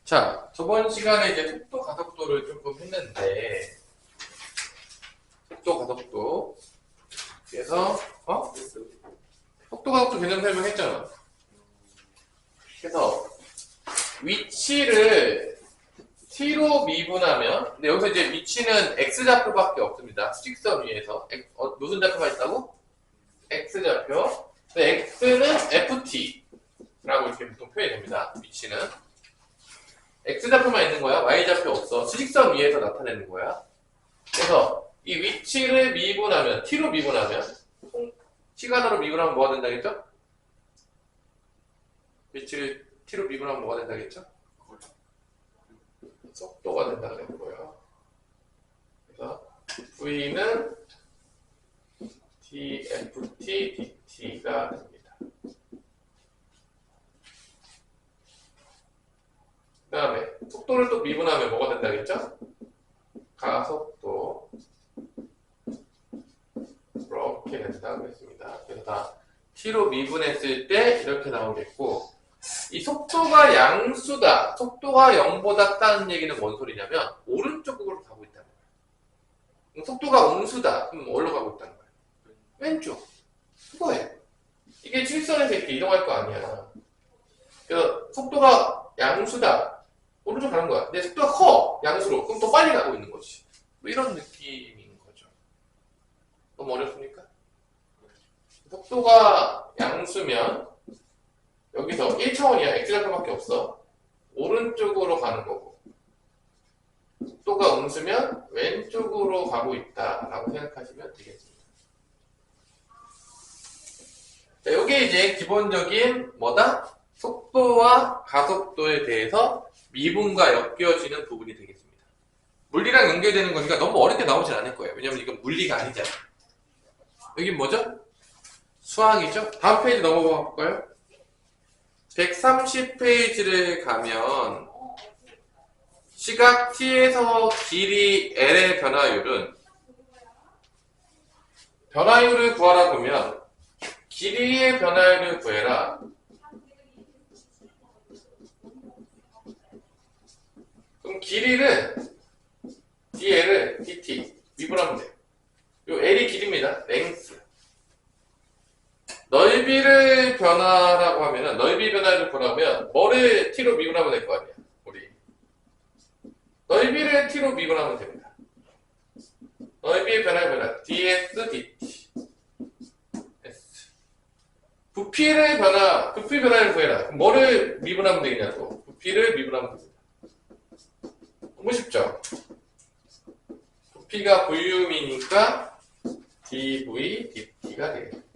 자, 저번 시간에 이제 속도 가속도를 조금 했는데, 속도 가속도. 그래서, 속도 가속도 개념 설명했잖아. 그래서, 위치를 t로 미분하면, 근데 여기서 이제 위치는 x좌표밖에 없습니다. 수직선 위에서. 무슨 좌표가 있다고? x좌표. x는 ft라고 이렇게 보통 표현이 됩니다. 위치는. x좌표만 있는 거야. y좌표 없어. 수직선 위에서 나타내는 거야. 그래서 이 위치를 미분하면, t로 미분하면, 시간으로 미분하면 뭐가 된다겠죠? 위치를 t로 미분하면 뭐가 된다겠죠? 속도가 된다고 했고요. 그래서 v는 dft dt가 됩니다. 그 다음에 속도를 또 미분하면 뭐가 된다겠죠? 가속도 이렇게 된다고 했습니다. 그래서 다 t로 미분했을 때 이렇게 나오겠고, 이 속도가 양수다, 속도가 0보다 크다는 얘기는 뭔 소리냐면 오른쪽으로 가고 있다는 거예요. 속도가 음수다, 그럼 어디로 가고 있다는 거예요? 왼쪽. 그거예요. 이게 직선에서 이렇게 이동할 거 아니야. 그래서 속도가 양수다, 오른쪽 가는 거야. 근데 속도가 커, 양수로. 그럼 더 빨리 가고 있는 거지. 뭐 이런 느낌인 거죠. 너무 어렵습니까? 속도가 양수면 여기서 1차원이야. x좌표밖에 없어. 오른쪽으로 가는 거고, 속도가 음수면 왼쪽으로 가고 있다라고 생각하시면 되겠습니다. 자, 이게 이제 기본적인 뭐다? 속도와 가속도에 대해서 미분과 엮여지는 부분이 되겠습니다. 물리랑 연결되는 거니까 너무 어렵게 나오진 않을 거예요. 왜냐면 이건 물리가 아니잖아요. 여긴 뭐죠? 수학이죠? 다음 페이지 넘어가 볼까요? 130페이지를 가면 시각 t에서 길이 l의 변화율을 구하라 보면 길이의 변화율을 구해라. 그럼 길이를 dl을 dt 미분하면 돼요. 요 l이 길이입니다. length. 넓이를 변화라고 하면은, 넓이 변화를 구하면 뭐를 t로 미분하면 될 거 아니야, 우리. 넓이를 t로 미분하면 됩니다. 넓이의 변화 ds dt. s. 부피 변화를 구해라. 그럼 뭐를 미분하면 되겠냐고. 부피를 미분하면 됩니다. 너무 쉽죠? 부피가 볼륨이니까 dv dt가 되겠습니다.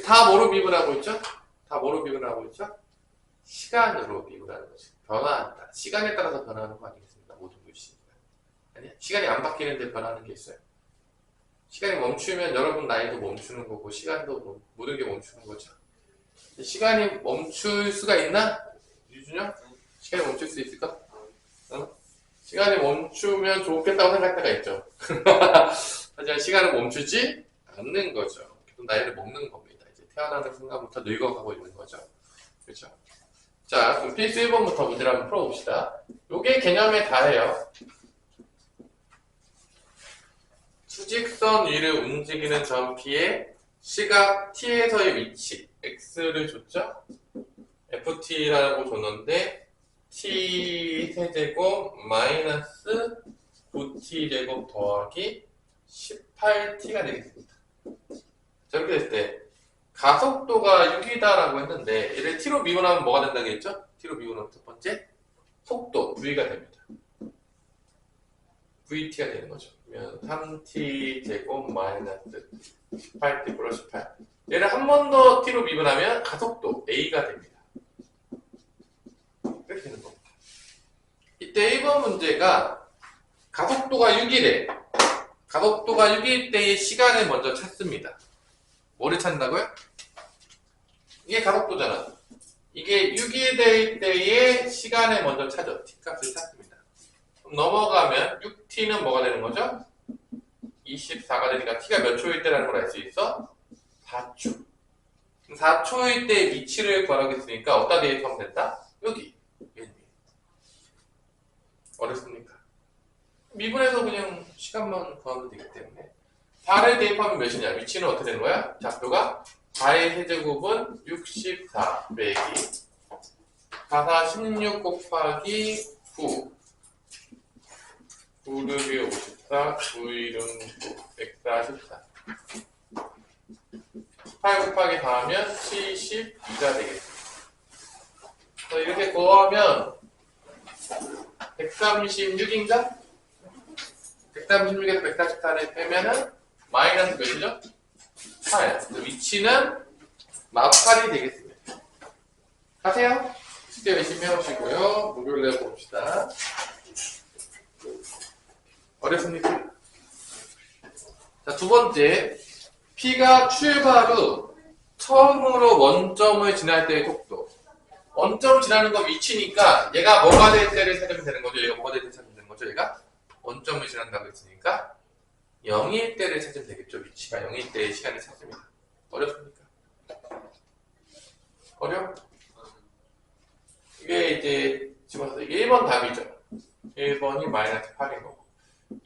다 뭐로 미분하고 있죠? 다 뭐로 미분하고 있죠? 시간으로 미분하는 거죠. 변화한다. 시간에 따라서 변화하는 거 아니겠습니까? 모든 물질이. 아니야? 시간이 안 바뀌는데 변하는 게 있어요. 시간이 멈추면 여러분 나이도 멈추는 거고, 시간도 모든 게 멈추는 거죠. 시간이 멈출 수가 있나? 유준영? 시간이 멈출 수 있을까? 시간이 멈추면 좋겠다고 생각할 때가 있죠. 하지만 시간은 멈추지 않는 거죠. 계속 나이를 먹는 겁니다. 이제 태어나는 순간부터 늙어가고 있는 거죠. 그렇죠? 자, 그럼 필수 1번부터 문제를 한번 풀어봅시다. 요게 개념에 다해요. 수직선 위를 움직이는 점 P의 시각 T에서의 위치 X를 줬죠? FT라고 줬는데 T 세제곱 마이너스 9T제곱 더하기 18T가 되겠습니다. 자, 이렇게 됐을 때 가속도가 6이다라고 했는데, 얘를 t로 미분하면 뭐가 된다겠죠? t로 미분하면 첫 번째 속도 v가 됩니다. vt가 되는 거죠. 그러면 3t 제곱 마이너스 18t 플러스 18. 얘를 한 번 더 t로 미분하면 가속도 a가 됩니다. 이렇게 되는 겁니다. 이때 1번 문제가 가속도가 6이래. 가속도가 6일 때의 시간을 먼저 찾습니다. 뭐를 찾는다고요? 이게 가속도잖아. 이게 6이 될 때의 시간을 먼저 찾아. t값을 찾습니다. 그럼 넘어가면 6t는 뭐가 되는 거죠? 24가 되니까 t가 몇 초일 때라는 걸 알 수 있어? 4초. 4초일 때 위치를 구하겠으니까 어디다 대입하면 된다? 여기. 어렵습니까? 미분해서 그냥 시간만 구하면 되기 때문에 4를 대입하면 몇이냐? 위치는 어떻게 되는 거야? 좌표가 4의 세제곱은 64 빼기 4, 16 곱하기 9 9르비 54 9일은 9 144 8 곱하기 4하면 72가 되겠습니다. 이렇게 구하면 136인가? 136에서 144를 빼면은 마이너스 몇이죠? 8. 위치는 마팔이 되겠습니다. 가세요. 숙제 열심히 해오시고요. 목요일에 봅시다. 어렵습니까? 자, 두 번째. P가 출발 후 처음으로 원점을 지날 때의 속도. 원점 지나는 건 위치니까 얘가 뭐가 될 때를 찾으면 되는 거죠. 얘가 뭐가 될 때 찾으면 되는 거죠. 얘가 원점을 지난다고 했으니까 0일 때를 찾으면 되겠죠. 위치가 0일 때의 시간을 찾습니다. 어렵습니까? 어려워? 이게 이제 집어서 이게 1번 답이죠. 1번이 마이너스 8인 거고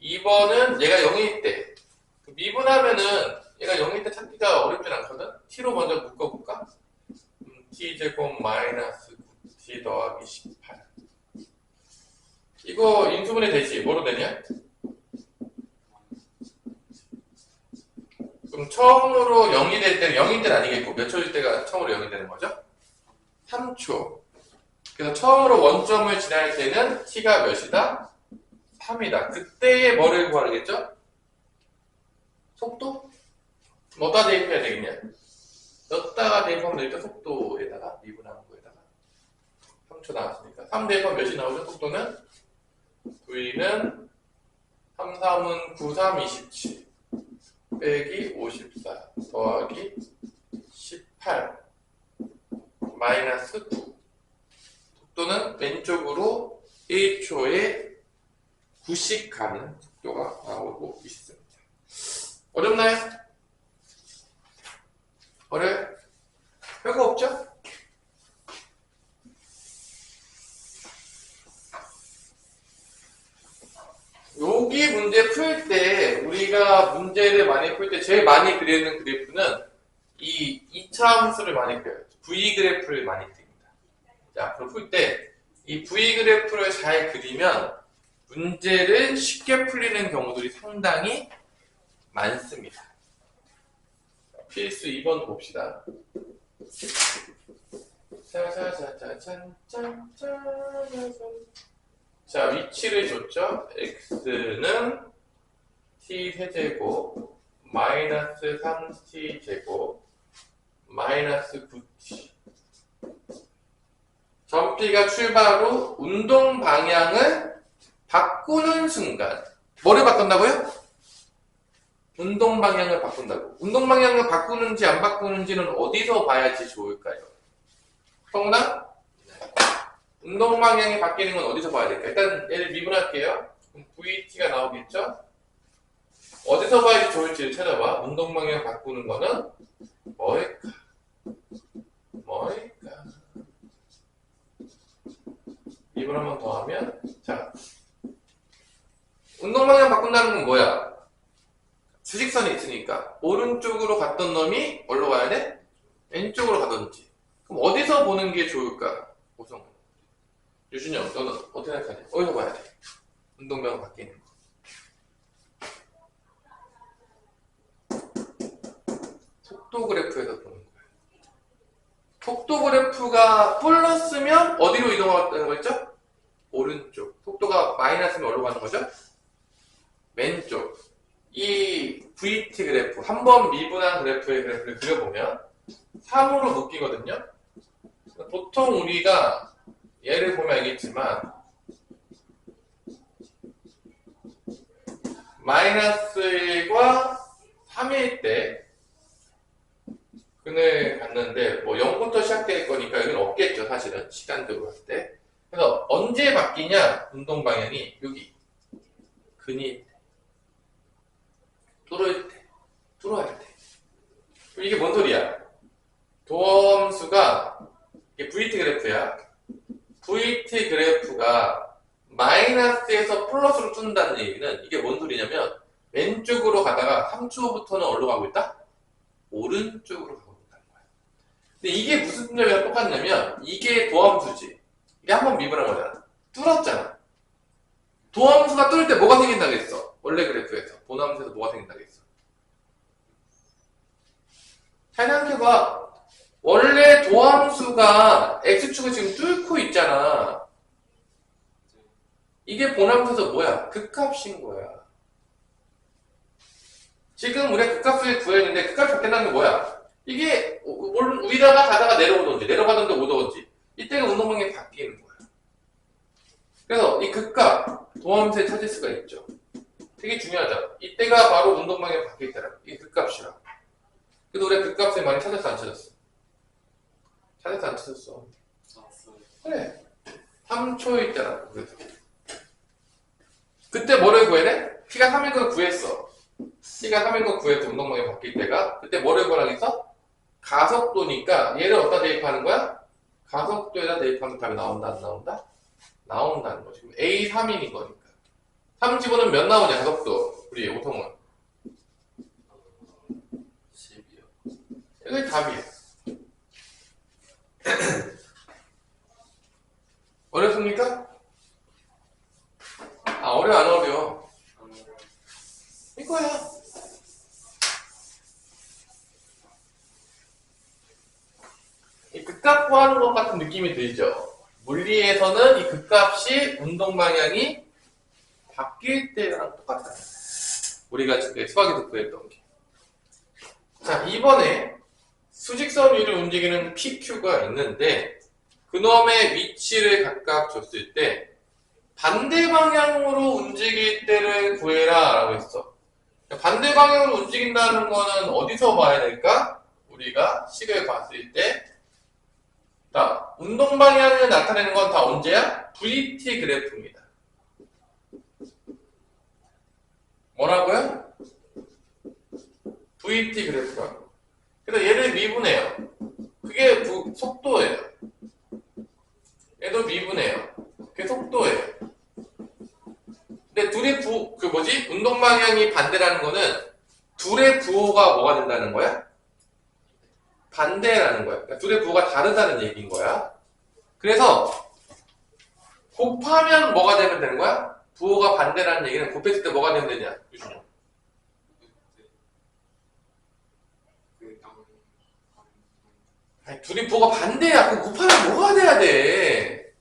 2번은 얘가 0일 때 미분하면은 얘가 0일 때 찾기가 어렵진 않거든? t로 먼저 묶어볼까? t제곱 마이너스 9t 더하기 18 이거 인수분해 되지? 뭐로 되냐? 그럼 처음으로 0이 될 때는 0일 때는 아니겠고 몇 초일 때가 처음으로 0이 되는 거죠? 3초. 그래서 처음으로 원점을 지날 때는 t가 몇이다? 3이다. 그때의 뭐를 구하겠죠? 속도? 뭐다 대입해야 되겠냐? 넣다가 대입하면 되겠죠? 속도에다가 미분하는 거에다가 3초 나왔으니까 3 대입하면 몇이 나오죠? 속도는 V는 3, 3은 9, 3, 27 빼기 54 더하기 18 마이너스 9 속도는 왼쪽으로 1초에 9씩 가는 속도가 나오고 있습니다. 어렵나요? 어려요? 별거 없죠? 여기 문제 풀 때 우리가 문제를 많이 풀 때 제일 많이 그리는 그래프는 이 2차 함수를 많이 그려요. V 그래프를 많이 그립니다. 자, 앞으로 풀 때 이 V 그래프를 잘 그리면 문제를 쉽게 풀리는 경우들이 상당히 많습니다. 필수 2번 봅시다. 자, 위치를 줬죠. x는 t 세제곱 마이너스 3t 제곱 마이너스 9t 점P가 출발 후 운동 방향을 바꾸는 순간 뭐를 바꾼다고요? 운동 방향을 바꾼다고. 운동 방향을 바꾸는지 안 바꾸는지는 어디서 봐야지 좋을까요? 성나? 운동 방향이 바뀌는 건 어디서 봐야 될까요? 일단 얘를 미분할게요. 그럼 VT가 나오겠죠? 어디서 봐야지 좋을지를 찾아봐. 운동 방향 바꾸는 거는 뭐일까? 뭐일까? 미분 한 번 더 하면 자, 운동 방향 바꾼다는 건 뭐야? 수직선이 있으니까 오른쪽으로 갔던 놈이 어디로 가야 돼? 왼쪽으로 가든지. 그럼 어디서 보는 게 좋을까? 고성. 유준영, 너는 어떻게 생각하냐? 어디서 봐야 돼? 운동병 바뀌는 거. 속도 그래프에서 보는 거야. 속도 그래프가 플러스면 어디로 이동한다는 거였죠? 오른쪽. 속도가 마이너스면 어디로 가는 거죠? 왼쪽. 이 VT 그래프, 한 번 미분한 그래프의 그래프를 그려보면 3으로 묶이거든요. 보통 우리가 얘를 보면 알겠지만 마이너스 1과 3일 때 근을 갖는데 뭐 0부터 시작될 거니까 이건 없겠죠. 사실은 시간대로 봤을 때. 그래서 언제 바뀌냐? 운동 방향이 여기 근이 뚫어야 돼. 이게 뭔 소리야? 도함수가 이게 VT 그래프야. VT 그래프가 마이너스에서 플러스로 뜬다는 얘기는 이게 뭔 소리냐면 왼쪽으로 가다가 3초 후부터는 어디로 가고 있다? 오른쪽으로 가고 있다는 거야. 근데 이게 무슨 점이랑 똑같냐면 이게 도함수지. 이게 한번 미분한 거잖아. 뚫었잖아. 도함수가 뚫을 때 뭐가 생긴다고 했어? 원래 그래프에서. 도함수에서 뭐가 생긴다고 했어? 잘 생각해봐. 원래 도함수가 x축을 지금 뚫고 있잖아. 이게 본함수에서 뭐야? 극값인 거야. 지금 우리가 극값을 구했는데 극값이 바뀐다는 게 뭐야? 이게 위다가 가다가 내려오던지 내려가던데 오던지 이때가 운동방향이 바뀌는 거야. 그래서 이 극값 도함수에 찾을 수가 있죠. 되게 중요하죠. 이때가 바로 운동방향이 바뀔 때라. 이게 극값이라. 그래도 우리가 극값을 많이 찾았어 안 찾았어? 찾았어 안 찾았어? 그래. 3초일 때라고. 그래서 그때 뭐를 구해야 돼? P가 3인 걸 구했어. P가 3인 걸 구해서 운동방향이 바뀔 때가 그때 뭐를 구하라겠어? 가속도니까 얘를 어디다 대입하는 거야? 가속도에다 대입하면 답이 나온다 안 나온다? 나온다는 거지. 지금 A 3인인 거니까. 3 집어넣으면 몇 나오냐 가속도 우리 오통은 10이요. 이게 답이에요. 어렵습니까? 아 어려워 안 어려워? 이거야. 이 극값 구하는 것 같은 느낌이 들죠? 물리에서는 이 극값이 운동 방향이 바뀔 때랑 똑같아요. 우리가 지금 수학에서 구했던 게. 자, 이번에 수직선 위를 움직이는 PQ가 있는데 그놈의 위치를 각각 줬을 때 반대 방향으로 움직일 때를 구해라 라고 했어. 반대 방향으로 움직인다는 거는 어디서 봐야 될까? 우리가 식을 봤을 때 자, 운동 방향을 나타내는 건 다 언제야? VT 그래프입니다. 뭐라고요? VT 그래프라고. 그래서 얘를 미분해요. 그게 속도예요. 얘도 미분해요. 그게 속도예요. 근데 둘의 운동 방향이 반대라는 거는 둘의 부호가 뭐가 된다는 거야? 반대라는 거야. 그러니까 둘의 부호가 다르다는 얘기인 거야. 그래서 곱하면 뭐가 되면 되는 거야? 부호가 반대라는 얘기는 곱했을 때 뭐가 되면 되냐? 유준호. 아니, 둘이 부호가 반대야. 그 곱하면 뭐가 돼야 돼?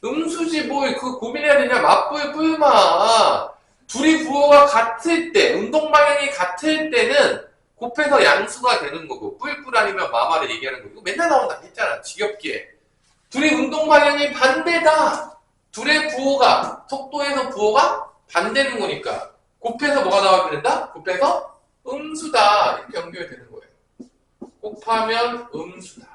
음수지 뭘 그 고민해야 되냐? 맞불 뿔마. 둘이 부호가 같을 때, 운동 방향이 같을 때는 곱해서 양수가 되는 거고 뿔뿔 아니면 마마를 얘기하는 거고 이거 맨날 나온다 했잖아. 지겹게. 둘이 운동 방향이 반대다. 둘의 부호가 속도에서 부호가 반대는 거니까 곱해서 뭐가 나와야 된다? 곱해서 음수다. 이렇게 연결이 되는 거예요. 곱하면 음수다.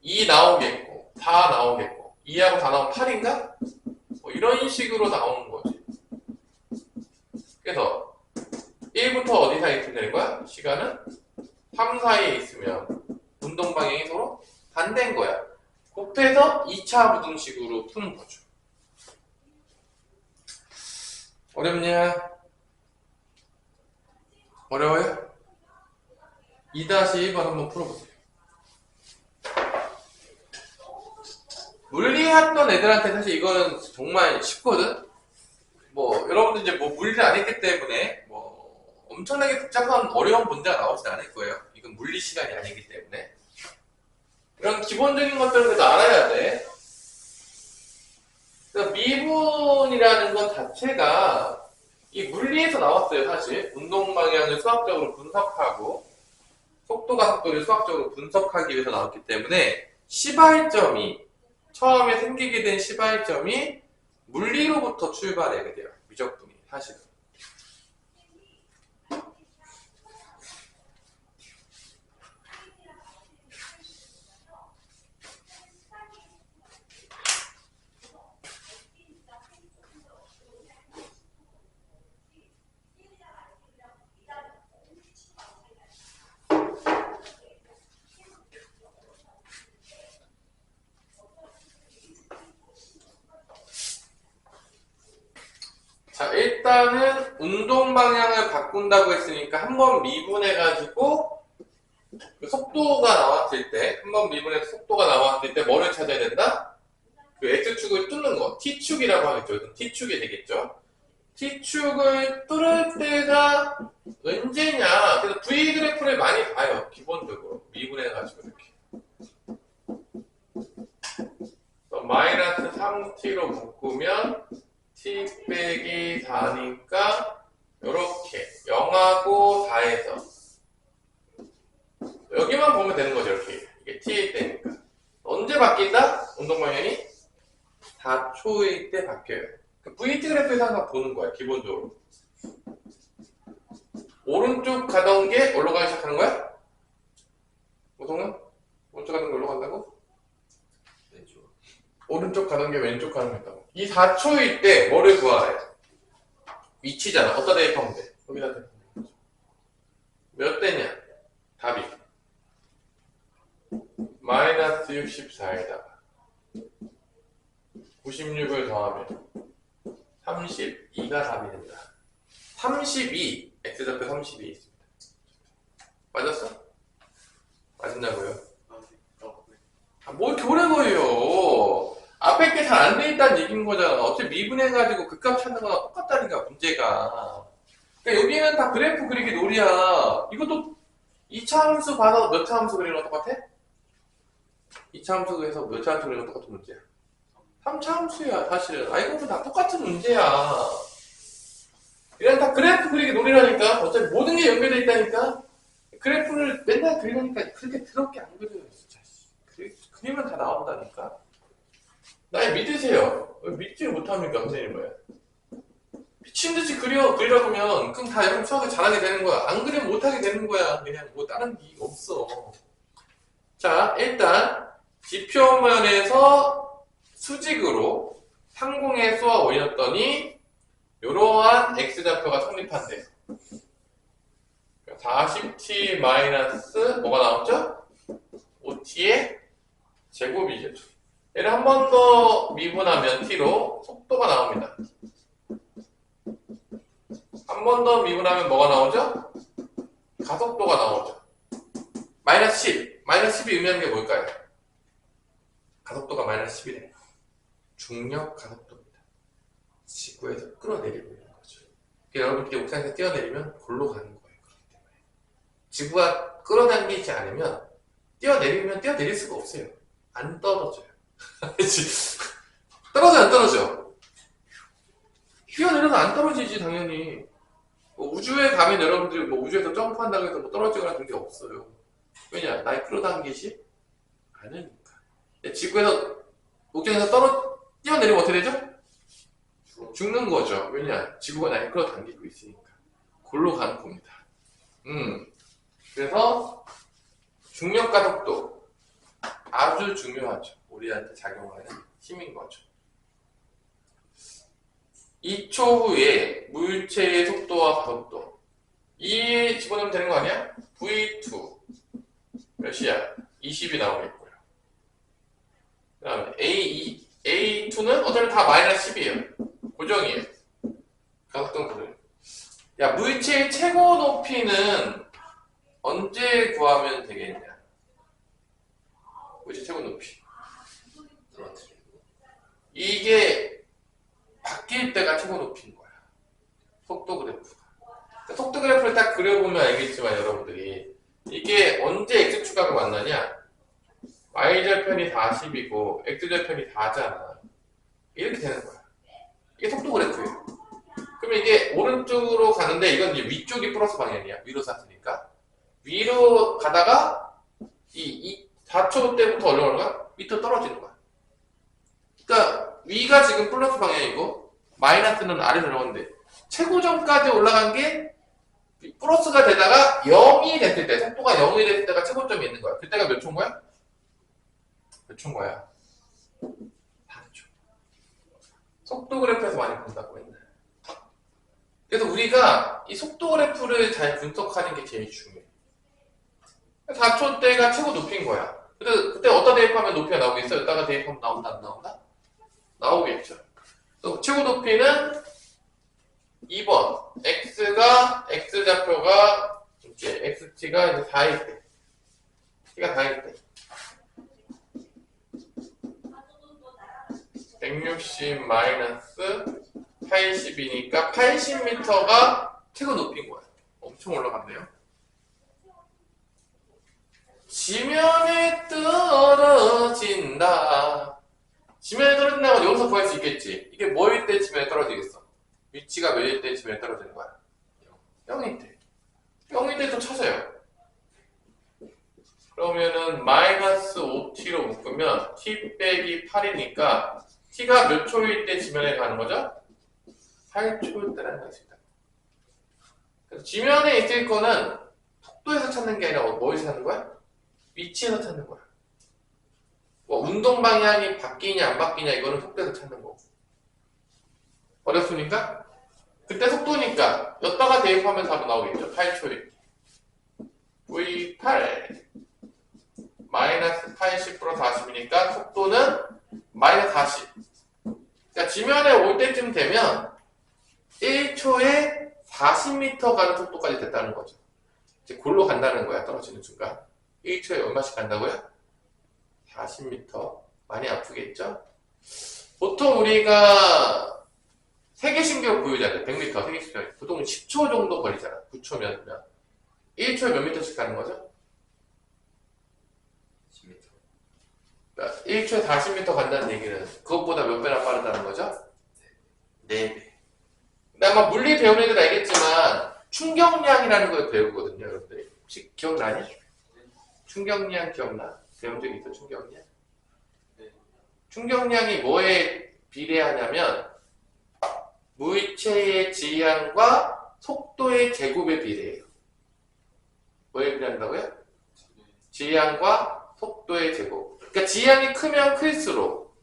2 나오겠고 4 나오겠고 2하고 4 나오면 8인가? 뭐 이런 식으로 나오는 거지. 그래서 1부터 어디 사이에 있으면 되는 거야? 시간은 3 사이에 있으면 운동 방향이 서로 반대인 거야. 곱해서 2차 부등식으로 푸는 거죠. 어렵냐? 어려워요? 2-1번 한번 풀어보세요. 물리했던 애들한테 사실 이거는 정말 쉽거든? 뭐, 여러분들 이제 뭐 물리를 안 했기 때문에 뭐, 엄청나게 복잡한 어려운 문제가 나오진 않을 거예요. 이건 물리 시간이 아니기 때문에. 이런 기본적인 것들은 그래도 알아야 돼. 그러니까 미분이라는 것 자체가 이 물리에서 나왔어요, 사실. 운동 방향을 수학적으로 분석하고 속도가 속도를 수학적으로 분석하기 위해서 나왔기 때문에 시발점이 처음에 생기게 된 시발점이 물리로부터 출발하게 돼요. 미적분이 사실은. 일단은 운동 방향을 바꾼다고 했으니까 한번 미분해가지고 그 속도가 나왔을 때, 한번 미분해서 속도가 나왔을 때 뭐를 찾아야 된다? 그 X축을 뚫는 거. T축이라고 하겠죠. 그럼 T축이 되겠죠. T축을 뚫을 때가 언제냐? 그래서 V 그래프를 많이 봐요. 기본적으로. 미분해가지고 이렇게. 마이너스 3t로 묶으면 t 빼기 4니까 요렇게 0하고 4에서 여기만 보면 되는 거죠. 이렇게 이게 t일 때니까 언제 바뀐다? 운동 방향이 4초일 때 바뀌어요. VT 그래프에서 항상 보는 거야. 기본적으로 오른쪽 가던 게 올라가기 시작하는 거야? 보통은 오른쪽 가던 게 올라간다고? 오른쪽 가는 게 왼쪽 가는 게 있다고. 이 4초일 때 뭐를 구하래? 위치잖아. 어디다 대입하면 돼? 여기다 대입하면 돼. 몇 대냐? 답이 마이너스 64에다가 96을 더하면 32가 답이 된다. 32, x좌표 32 있습니다. 맞았어? 맞았냐고요? 뭘 이렇게 오래 걸려? 앞에 게 잘 안 돼 있다는 얘기인 거잖아. 어차피 미분해가지고 극값 찾는 거랑 똑같다니까, 문제가. 그러니까 여기는 다 그래프 그리기 놀이야. 이것도 2차 함수 봐서 몇 차 함수 그리는 거 똑같아? 2차 함수에서 몇 차 함수 그리는 거 똑같은 문제야. 3차 함수야, 사실은. 아, 이것도 다 똑같은 문제야. 이런 다 그래프 그리기 놀이라니까. 어차피 모든 게 연결되어 있다니까. 그래프를 맨날 그리려니까 그렇게 더럽게 안 그려요, 진짜. 그리면 다 나온다니까. 날 믿으세요. 왜 믿지를 못합니까, 선생님 왜? 미친듯이 그리라고 하면 그럼 다 여러분 수학을 잘하게 되는 거야. 안 그리면 못하게 되는 거야. 그냥 뭐 다른 게 없어. 자, 일단 지표면에서 수직으로 상공에 쏘아 올렸더니 이러한 x좌표가 성립한대요. 40t 마이너스 뭐가 나왔죠? 5t의 제곱이죠. 얘를 한 번 더 미분하면 t로 속도가 나옵니다. 한 번 더 미분하면 뭐가 나오죠? 가속도가 나오죠. 마이너스 10. 마이너스 10이 의미하는 게 뭘까요? 가속도가 마이너스 10이래요. 중력 가속도입니다. 지구에서 끌어내리고 있는 거죠. 여러분들이 옥상에서 뛰어내리면 골로 가는 거예요. 그렇기 때문에. 지구가 끌어당기지 않으면 뛰어내리면 뛰어내릴 수가 없어요. 안 떨어져요. 떨어져 안 떨어져? 뛰어내려서 안 떨어지지 당연히. 뭐 우주에 가면 여러분들이 뭐 우주에서 점프한다고 해서 뭐 떨어지거나 그런 게 없어요. 왜냐? 날 끌어당기지 않으니까. 지구에서 옥상에서 뛰어내리면 어떻게 되죠? 죽는 거죠. 왜냐? 지구가 날 끌어당기고 있으니까. 골로 가는 겁니다. 그래서 중력 가속도 아주 중요하죠. 우리한테 작용하는 힘인 거죠. 2초 후에 물체의 속도와 가속도 이 집어넣으면 되는 거 아니야? V2 몇이야? 20이 나오겠고요. 그 다음에 A2는 어차피 다 마이너스 10이에요. 고정이에요. 가속도는 고정이에요. 야, 물체의 최고 높이는 언제 구하면 되겠냐? 물체 최고 높이. 이게 바뀔 때가 최고 높이인 거야. 속도 그래프가. 속도 그래프를 딱 그려보면 알겠지만 여러분들이 이게 언제 x축하고 만나냐? y절편이 40이고 x절편이 4잖아. 이렇게 되는 거야. 이게 속도 그래프예요. 그러면 이게 오른쪽으로 가는데 이건 이제 위쪽이 플러스 방향이야. 위로 샀으니까. 위로 가다가 이 4초 때부터 올라오는 거야? 밑으로 떨어지는 거야. 그러니까 위가 지금 플러스 방향이고 마이너스는 아래로 내려오는데 최고점까지 올라간 게 플러스가 되다가 0이 됐을 때, 속도가 0이 됐을 때가 최고점이 있는 거야. 그때가 몇 초인 거야? 몇 초인 거야? 4초. 속도 그래프에서 많이 본다고 했네. 그래서 우리가 이 속도 그래프를 잘 분석하는 게 제일 중요해. 4초 때가 최고 높이인 거야. 그때 어디다 대입하면 높이가 나오겠어? 여기다가 대입하면 나온다, 안 나온다? 나오겠죠. 최고 높이는 2번. x좌표가, 이제 xt가 이제 4일 때. t가 4일 때. 160 마이너스 80이니까 80m가 최고 높이인 거야. 엄청 올라갔네요. 지면에 떨어진다. 지면에 떨어진다고 여기서 구할 수 있겠지. 이게 뭐일 때 지면에 떨어지겠어? 위치가 몇일 때 지면에 떨어지는 거야? 0일 때. 0일 때 또 찾아요. 그러면은 마이너스 5t로 묶으면 t 빼기 8이니까 t가 몇 초일 때 지면에 가는 거죠? 8초일 때라는 것입니다. 그래서 지면에 있을 거는 속도에서 찾는 게 아니라 뭐에서 찾는 거야? 위치에서 찾는 거야. 뭐 운동 방향이 바뀌냐 안 바뀌냐 이거는 속도에서 찾는 거고. 어렵습니까? 그때 속도니까 여기다가 대입하면 답이 나오겠죠. 8초일 때. V8 마이너스 80 플러스 40이니까 속도는 마이너스 40. 그러니까 지면에 올 때쯤 되면 1초에 40m 가는 속도까지 됐다는 거죠. 이제 골로 간다는 거야. 떨어지는 순간. 1초에 얼마씩 간다고요? 40m. 많이 아프겠죠? 보통 우리가 세계신기록 보유자들 100m 세계신기록 보통 10초 정도 걸리잖아. 9초면 1초에 몇 미터씩 가는 거죠? 10m. 그러니까 1초에 40m 간다는 얘기는 그것보다 몇 배나 빠르다는 거죠? 4배. 근데 아마 물리 배우는 애들 알겠지만 충격량이라는 걸 배우거든요, 여러분들이. 혹시 기억나니? 충격량 기억나? 배운 적이 있어, 충격량? 네. 충격량이 뭐에 비례하냐면 물체의 지향과 속도의 제곱에 비례해요. 뭐에 비례한다고요? 지향과 속도의 제곱. 그러니까 지향이 크면 클수록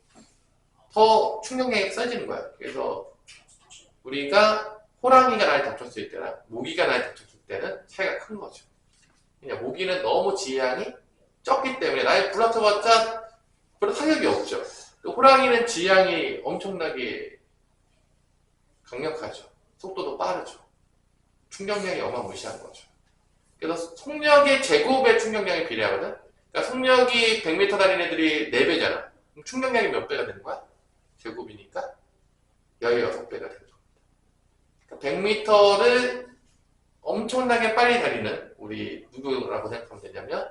더 충격량이 세지는 거야. 그래서 우리가 호랑이가 날 다쳤을 때나 모기가 날 다쳤을 때는 차이가 큰 거죠. 그냥 모기는 너무 지향이 적기 때문에 날 불러쳐봤자 별로 타격이 없죠. 또 호랑이는 지향이 엄청나게 강력하죠. 속도도 빠르죠. 충격량이 어마무시한 거죠. 그래서 속력의 제곱의 충격량에 비례하거든. 그러니까 속력이 100m 달리는 애들이 4배잖아. 그럼 충격량이 몇 배가 되는 거야? 제곱이니까 16배가 되는 거야. 100m를 엄청나게 빨리 달리는 우리 누구라고 생각하면 되냐면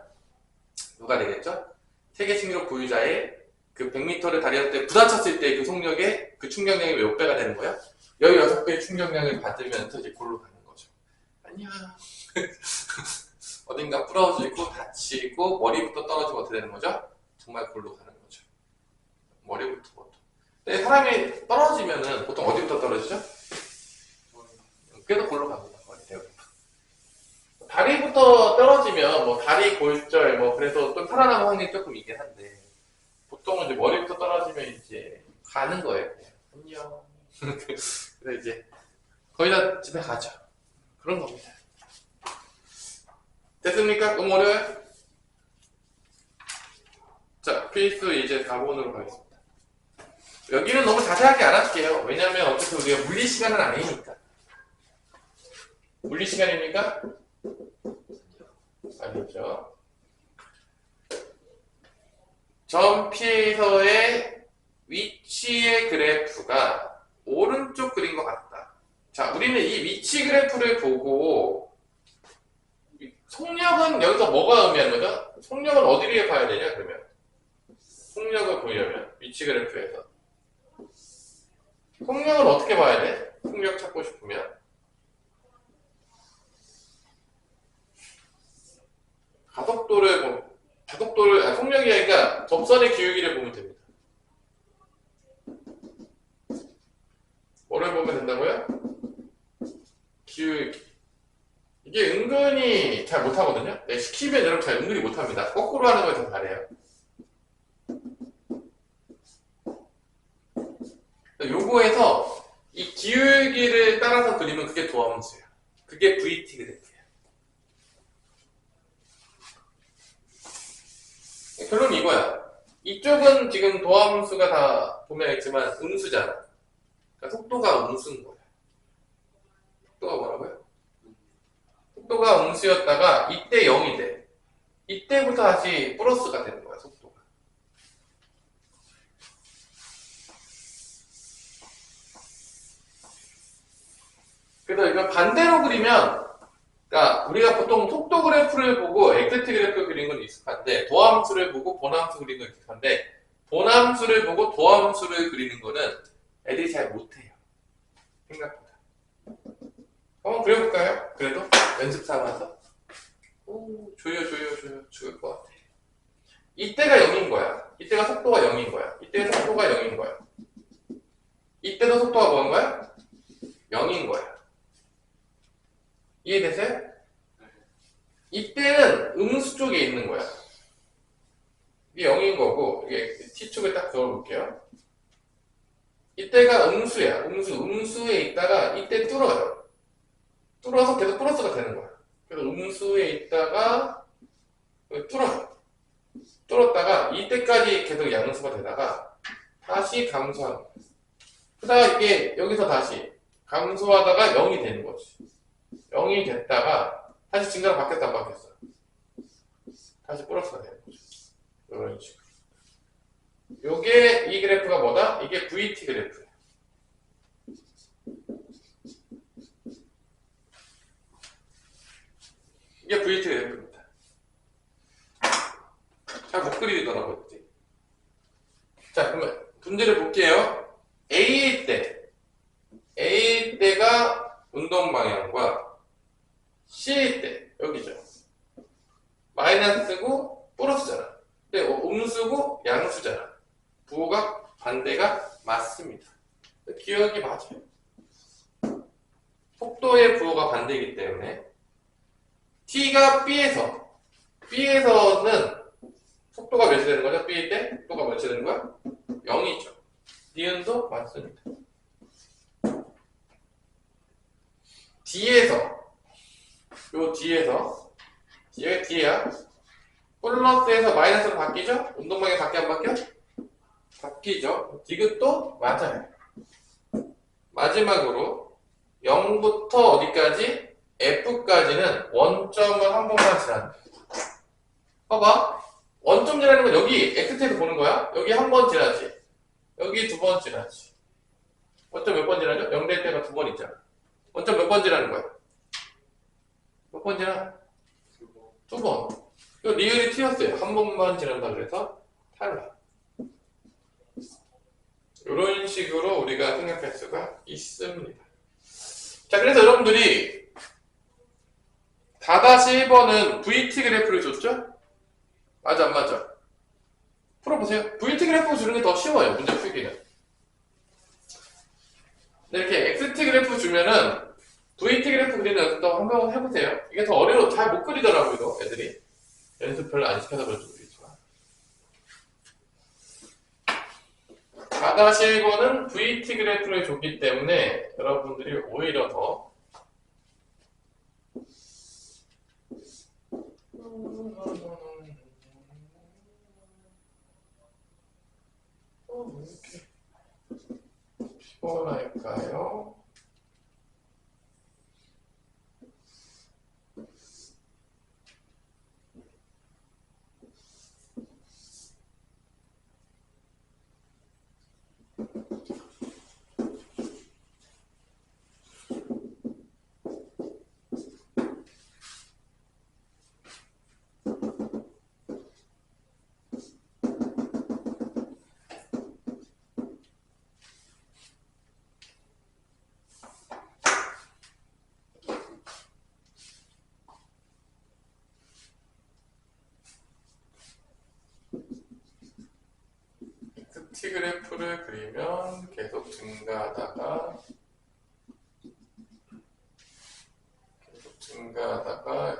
누가 되겠죠? 세계 신기록 보유자의 그 100m를 달렸을 때 부딪혔을 때 그 속력에 그 충격량이 몇 배가 되는 거야? 16배의 충격량을 받으면서 이제 골로 가는 거죠. 안녕. 어딘가 부러지고 다치고 머리부터 떨어지고 어떻게 되는 거죠? 정말 골로 가는 거죠. 머리부터 보통. 근데 사람이 떨어지면은 보통 어디부터 떨어지죠? 그래도 골로 갑니다. 다리부터 떨어지면 뭐 다리 골절 뭐 그래서 좀 살아남을 확률이 조금 있긴 한데 보통은 이제 머리부터 떨어지면 이제 가는 거예요. 그냥. 안녕. 그래서 이제 거의 다 집에 가죠. 그런 겁니다. 됐습니까? 너무 어려워요? 자, 필수 이제 4번으로 가겠습니다. 여기는 너무 자세하게 안 할게요. 왜냐면 어차피 우리가 물리 시간은 아니니까. 물리 시간입니까? 아니죠. 점 P에서의 위치의 그래프가 오른쪽 그린 것 같다. 자, 우리는 이 위치 그래프를 보고 속력은 여기서 뭐가 의미하는 거죠? 속력은 어디를 봐야 되냐 그러면 속력을 보려면 위치 그래프에서 속력은 어떻게 봐야 돼? 속력 찾고 싶으면 속력이 아니라 접선의 기울기를 보면 됩니다. 뭐를 보면 된다고요? 기울기. 이게 은근히 잘 못하거든요. 네, 시키면 여러분 잘 은근히 못합니다. 거꾸로 하는 걸 더 잘해요. 요거에서 이 기울기를 따라서 그리면 그게 도함수예요. 그게 VT 그래프예요. 결론은 이거야. 이쪽은 지금 도함수가 다 보면 있지만 음수잖아. 그러니까 속도가 음수인 거야. 속도가 뭐라고요? 속도가 음수였다가 이때 0이 돼. 이때부터 다시 플러스가 되는 거야, 속도가. 그래서 이걸 반대로 그리면, 그러니까 우리가 보통 속도 그래프를 보고 엑세트 그래프 그리는 건 익숙한데, 도함수를 보고 본함수 그리는 건 익숙한데, 본함수를 보고 도함수를 그리는 거는 애들이 잘 못해요. 생각보다. 한번 그려볼까요? 그래도 연습 삼아서. 오, 조여 죽을 것 같아. 이때가 0인 거야. 이때가 속도가 0인 거야. 이때가 속도가 0인 거야. 이때도 속도가 뭐인 거야? 0인 거야. 이해되세요? 이때는 음수 쪽에 있는 거야. 이게 0인 거고, 이게 T축을 딱 그어볼게요. 이때가 음수야. 음수에 있다가 이때 뚫어요. 뚫어서 계속 플러스가 되는 거야. 그래서 음수에 있다가 뚫어요. 뚫었다가 이때까지 계속 양수가 되다가 다시 감소하는 거야. 그러다가 이게 여기서 다시 감소하다가 0이 되는 거지. 0이 됐다가 다시 증가로 바뀌었다 안 바뀌었어? 다시 플러스가 되는 거죠. 이런 식으로. 요게 이 그래프가 뭐다? 이게 VT 그래프야. 이게 VT 그래프입니다. 잘 못 그리더라고요. 자, 그러면 문제를 볼게요. A일 때가 운동 방향과 C일 때, 여기죠. 마이너스고 플러스잖아. 근데 음수고 양수잖아. 부호가 반대가 맞습니다. 기억이 맞아요. 속도의 부호가 반대이기 때문에 T가 B에서는 속도가 몇이 되는 거죠? B일 때? 속도가 몇이 되는 거야? 0이죠. 니은도 맞습니다. 뒤에야 플러스에서 마이너스로 바뀌죠? 운동방향 바뀌어 안 바뀌어? 바뀌죠. 디귿도 맞아요. 마지막으로 0부터 어디까지? F까지는 원점을 한 번만 지나는 거야. 봐봐. 원점 지나는 건 여기 X태에서 보는 거야. 여기 한 번 지나지. 여기 두 번 지나지. 원점 몇 번 지나죠? 0 될 때가 두 번 있잖아. 원점 몇 번 지나는 거야? 몇 번 지나? 두 번. 이거 리을이 튀었어요. 한 번만 지난다 그래서 탈락. 이런 식으로 우리가 생각할 수가 있습니다. 자, 그래서 여러분들이 4-1번은 VT 그래프를 줬죠? 맞아, 안 맞아? 풀어보세요. VT 그래프 주는 게 더 쉬워요, 문제 풀기는. 이렇게 XT 그래프 주면은 VT 그래프 그리는 연습도 한번 해보세요. 이게 더 어려워, 잘 못 그리더라고요, 애들이. 연습 별로 안 시켜서 그런지 모르겠지만. 4-1번은 VT 그래프를 줬기 때문에 여러분들이 오히려 더 왜 이렇게 피곤할까요? T 그래프를 그리면 계속 증가하다가 계속 증가하다가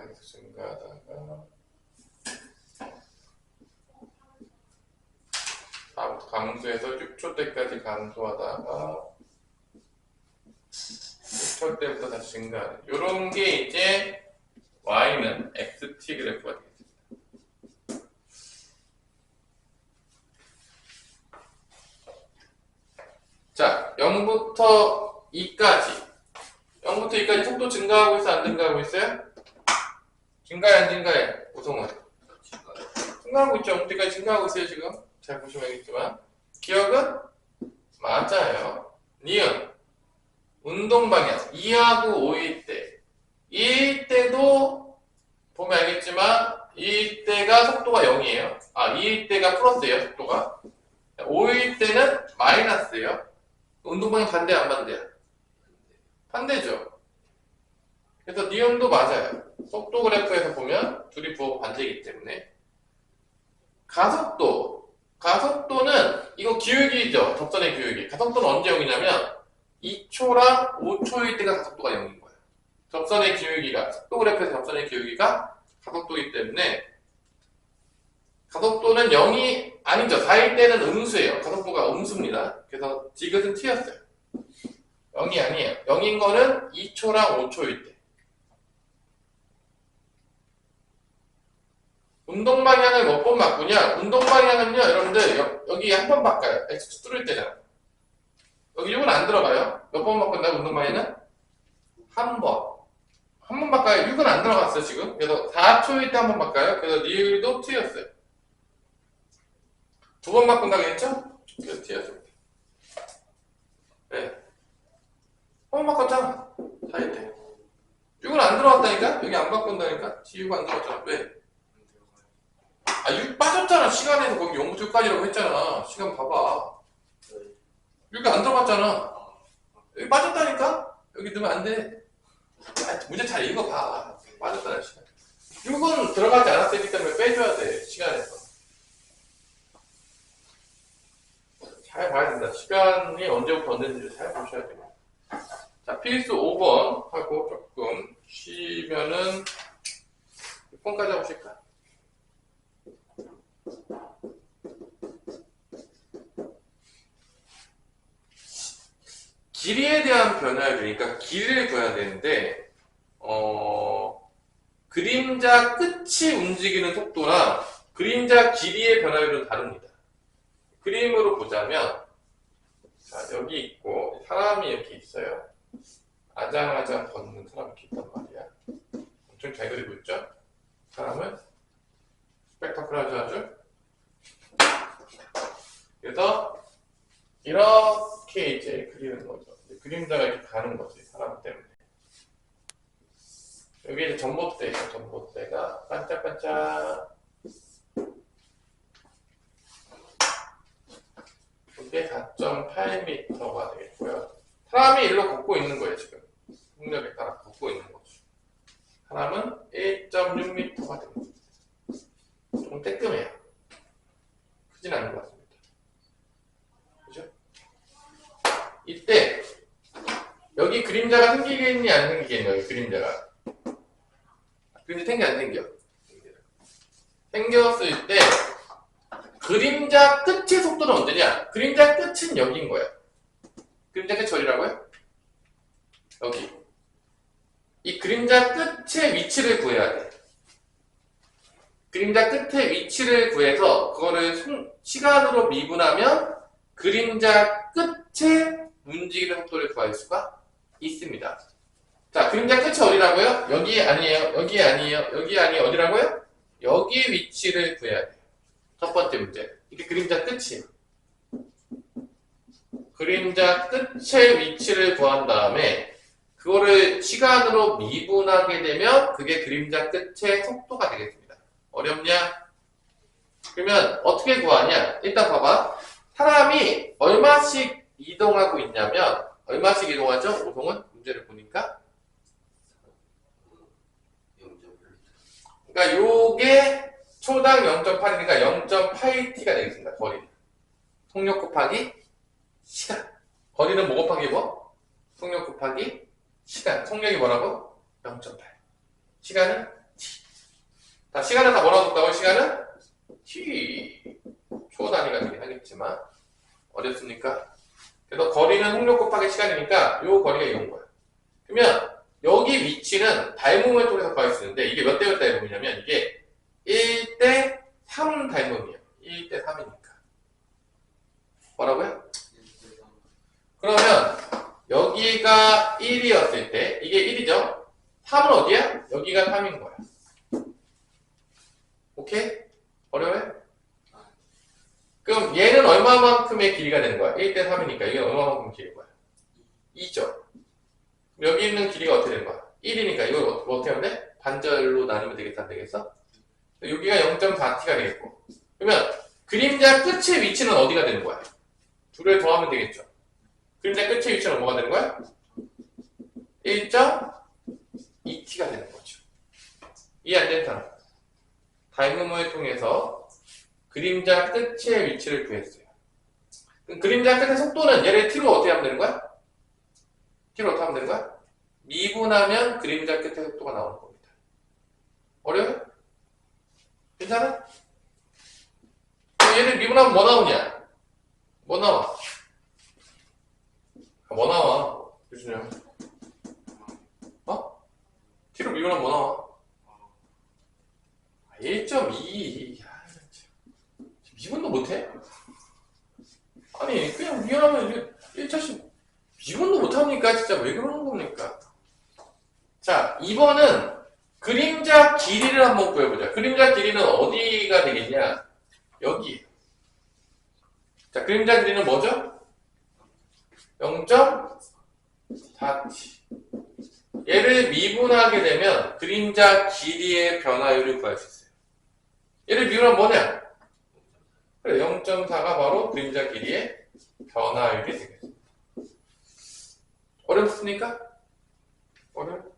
다음부터 감소해서 6초 때까지 감소하다가 6초 때부터 다시 증가하는 이런 게 이제 Y는 XT 그래프가 되겠습니다. 자, 0부터 2까지 속도 증가하고 있어, 안 증가하고 있어요? 증가해, 안 증가해? 우성은? 증가하고 있죠. 언제까지 증가하고 있어요, 지금? 잘 보시면 알겠지만. 기억은? 맞아요. 니은. 운동 방향. 2하고 5일 때. 2일 때도 보면 알겠지만, 2일 때가 속도가 0이에요. 2일 때가 플러스예요, 속도가. 5일 때는 마이너스예요. 운동 방향 반대, 안 반대야? 반대죠. 그래서 니은도 맞아요. 속도 그래프에서 보면 둘이 부호가 반대이기 때문에. 가속도는 이거 기울기죠. 접선의 기울기. 가속도는 언제 0이냐면 2초랑 5초일 때가 가속도가 0인 거예요. 접선의 기울기가, 속도 그래프에서 접선의 기울기가 가속도이기 때문에 가속도는 0이 아니죠. 4일 때는 음수예요. 가속도가 음수입니다. 그래서 디귿은 t였어요. 0이 아니에요. 0인 거는 2초랑 5초일 때. 운동 방향을 몇 번 바꾸냐? 운동 방향은요, 여러분들, 여기 한 번 바꿔요. X축 뚫을 때잖아. 여기 6은 안 들어가요. 몇 번 바꾼다고, 운동 방향은? 한 번. 한 번 바꿔요. 6은 안 들어갔어요, 지금. 그래서 4초일 때 한 번 바꿔요. 그래서 니을도 t였어요. 두 번 바꾼다고 했죠? 그래서 t였습니다. 네. 한 번 바꿨잖아. 4일 때. 6은 안 들어갔다니까? 여기 안 바꾼다니까? t6 안 들어갔잖아. 왜? 6 빠졌잖아. 시간에서 거기 0부터 6까지라고 했잖아. 시간 봐봐. 6이 안 들어갔잖아. 여기 빠졌다니까? 여기 넣으면 안 돼. 문제 잘 읽어봐. 빠졌다는 시간. 6은 들어가지 않았기 때문에 빼줘야 돼. 시간에서. 잘 봐야 된다. 시간이 언제부터 언제인지 잘 보셔야 돼요. 자, 필수 5번 하고 조금 쉬면은 6번까지 해보실까? 길이에 대한 변화를 그러니까 길이를 구해야 되는데 그림자 끝이 움직이는 속도랑 그림자 길이의 변화율은 다릅니다. 그림으로 보자면 자, 여기 있고 사람이 이렇게 있어요. 아장아장 걷는 사람이 이렇게 있단 말이야. 엄청 잘 그리고 있죠? 사람은 스펙타클하죠 아주. 그래서 이렇게 이제 그리는 거죠. 그림자가 이렇게 가는 거지, 사람 때문에. 여기 이제 전봇대예요. 전봇대가 반짝반짝. 이게 4.8m가 되겠고요. 사람이 일로 걷고 있는 거예요, 지금. 속력에 따라 걷고 있는 거죠. 사람은 1.6m가 됩니다. 좀 떼끔해요. 크진 않은 것 같습니다. 그죠? 이때 여기 그림자가 생기겠니 안 생기겠니? 여기 그림자가 생겨 안 생겨? 생겼을 때 그림자 끝의 속도는 언제냐? 그림자 끝은 여기인 거야. 그림자 끝이 어디라고요? 여기. 이 그림자 끝의 위치를 구해야 돼. 그림자 끝의 위치를 구해서 그거를 시간으로 미분하면 그림자 끝의 움직이는 속도를 구할 수가 있습니다. 자, 그림자 끝이 어디라고요? 여기 아니에요. 여기 아니에요. 여기 아니에요. 어디라고요? 여기 위치를 구해야 돼요. 첫 번째 문제. 이게 그림자 끝이에요. 그림자 끝의 위치를 구한 다음에 그거를 시간으로 미분하게 되면 그게 그림자 끝의 속도가 되겠습니다. 어렵냐? 그러면 어떻게 구하냐? 일단 봐봐. 사람이 얼마씩 이동하고 있냐면 얼마씩 이동하죠? 오송은 문제를 보니까 그러니까 요게 초당 0.8이니까 0.8t가 되겠습니다. 거리. 속력 곱하기 시간. 거리는 뭐 곱하기 뭐? 속력 곱하기 시간. 속력이 뭐라고? 0.8. 시간은 t. 자, 시간은 다 뭐라고 썼다고? 시간은 t. 초 단위가 되긴 하겠지만 어렵습니까? 그래서 거리는 속력 곱하기 시간이니까 요 거리가 이건 거야. 그러면 여기 위치는 닮음을 통해서 구할 수 있는데 이게 몇 대 몇 닮음이냐면 이게 1대 3 닮음이에요. 1대 3이니까. 뭐라고요? 그러면 여기가 1이었을 때 이게 1이죠? 3은 어디야? 여기가 3인 거야. 오케이? 어려워요? 그럼 얘는 얼마만큼의 길이가 되는 거야? 1대 3이니까 이게 얼마만큼 길인 거야? 2죠. 여기 있는 길이가 어떻게 되는 거야? 1이니까 이걸 어떻게 하면 돼? 반절로 나누면 되겠다, 안 되겠어? 여기가 0.4t가 되겠고. 그러면 그림자 끝의 위치는 어디가 되는 거야? 둘을 더하면 되겠죠. 그림자 끝의 위치는 뭐가 되는 거야? 1.2t가 되는 거죠. 이해 안 되는 사람? 닮음을 통해서 그림자 끝의 위치를 구했어요. 그럼 그림자 끝의 속도는 얘를 t로 어떻게 하면 되는 거야? t로 어떻게 하면 되는 거야? 미분하면 그림자 끝의 속도가 나오는 겁니다. 어려워요? 괜찮아? 얘를 미분하면 뭐 나오냐? 뭐 나와? 뭐 나와? 유준영. 어? t로 미분하면 뭐 나와? 1.2. 미분도 못해? 아니 그냥 미분하면 1차씩 미분도 못합니까? 진짜 왜 그러는 겁니까? 자, 2번은 그림자 길이를 한번 구해보자. 그림자 길이는 어디가 되겠냐? 여기. 자, 그림자 길이는 뭐죠? 0.4t. 얘를 미분하게 되면 그림자 길이의 변화율을 구할 수 있어요. 얘를 미분하면 뭐냐? 그래, 0.4가 바로 그림자 길이의 변화율이 되겠습니다. 어렵습니까? 어려워요?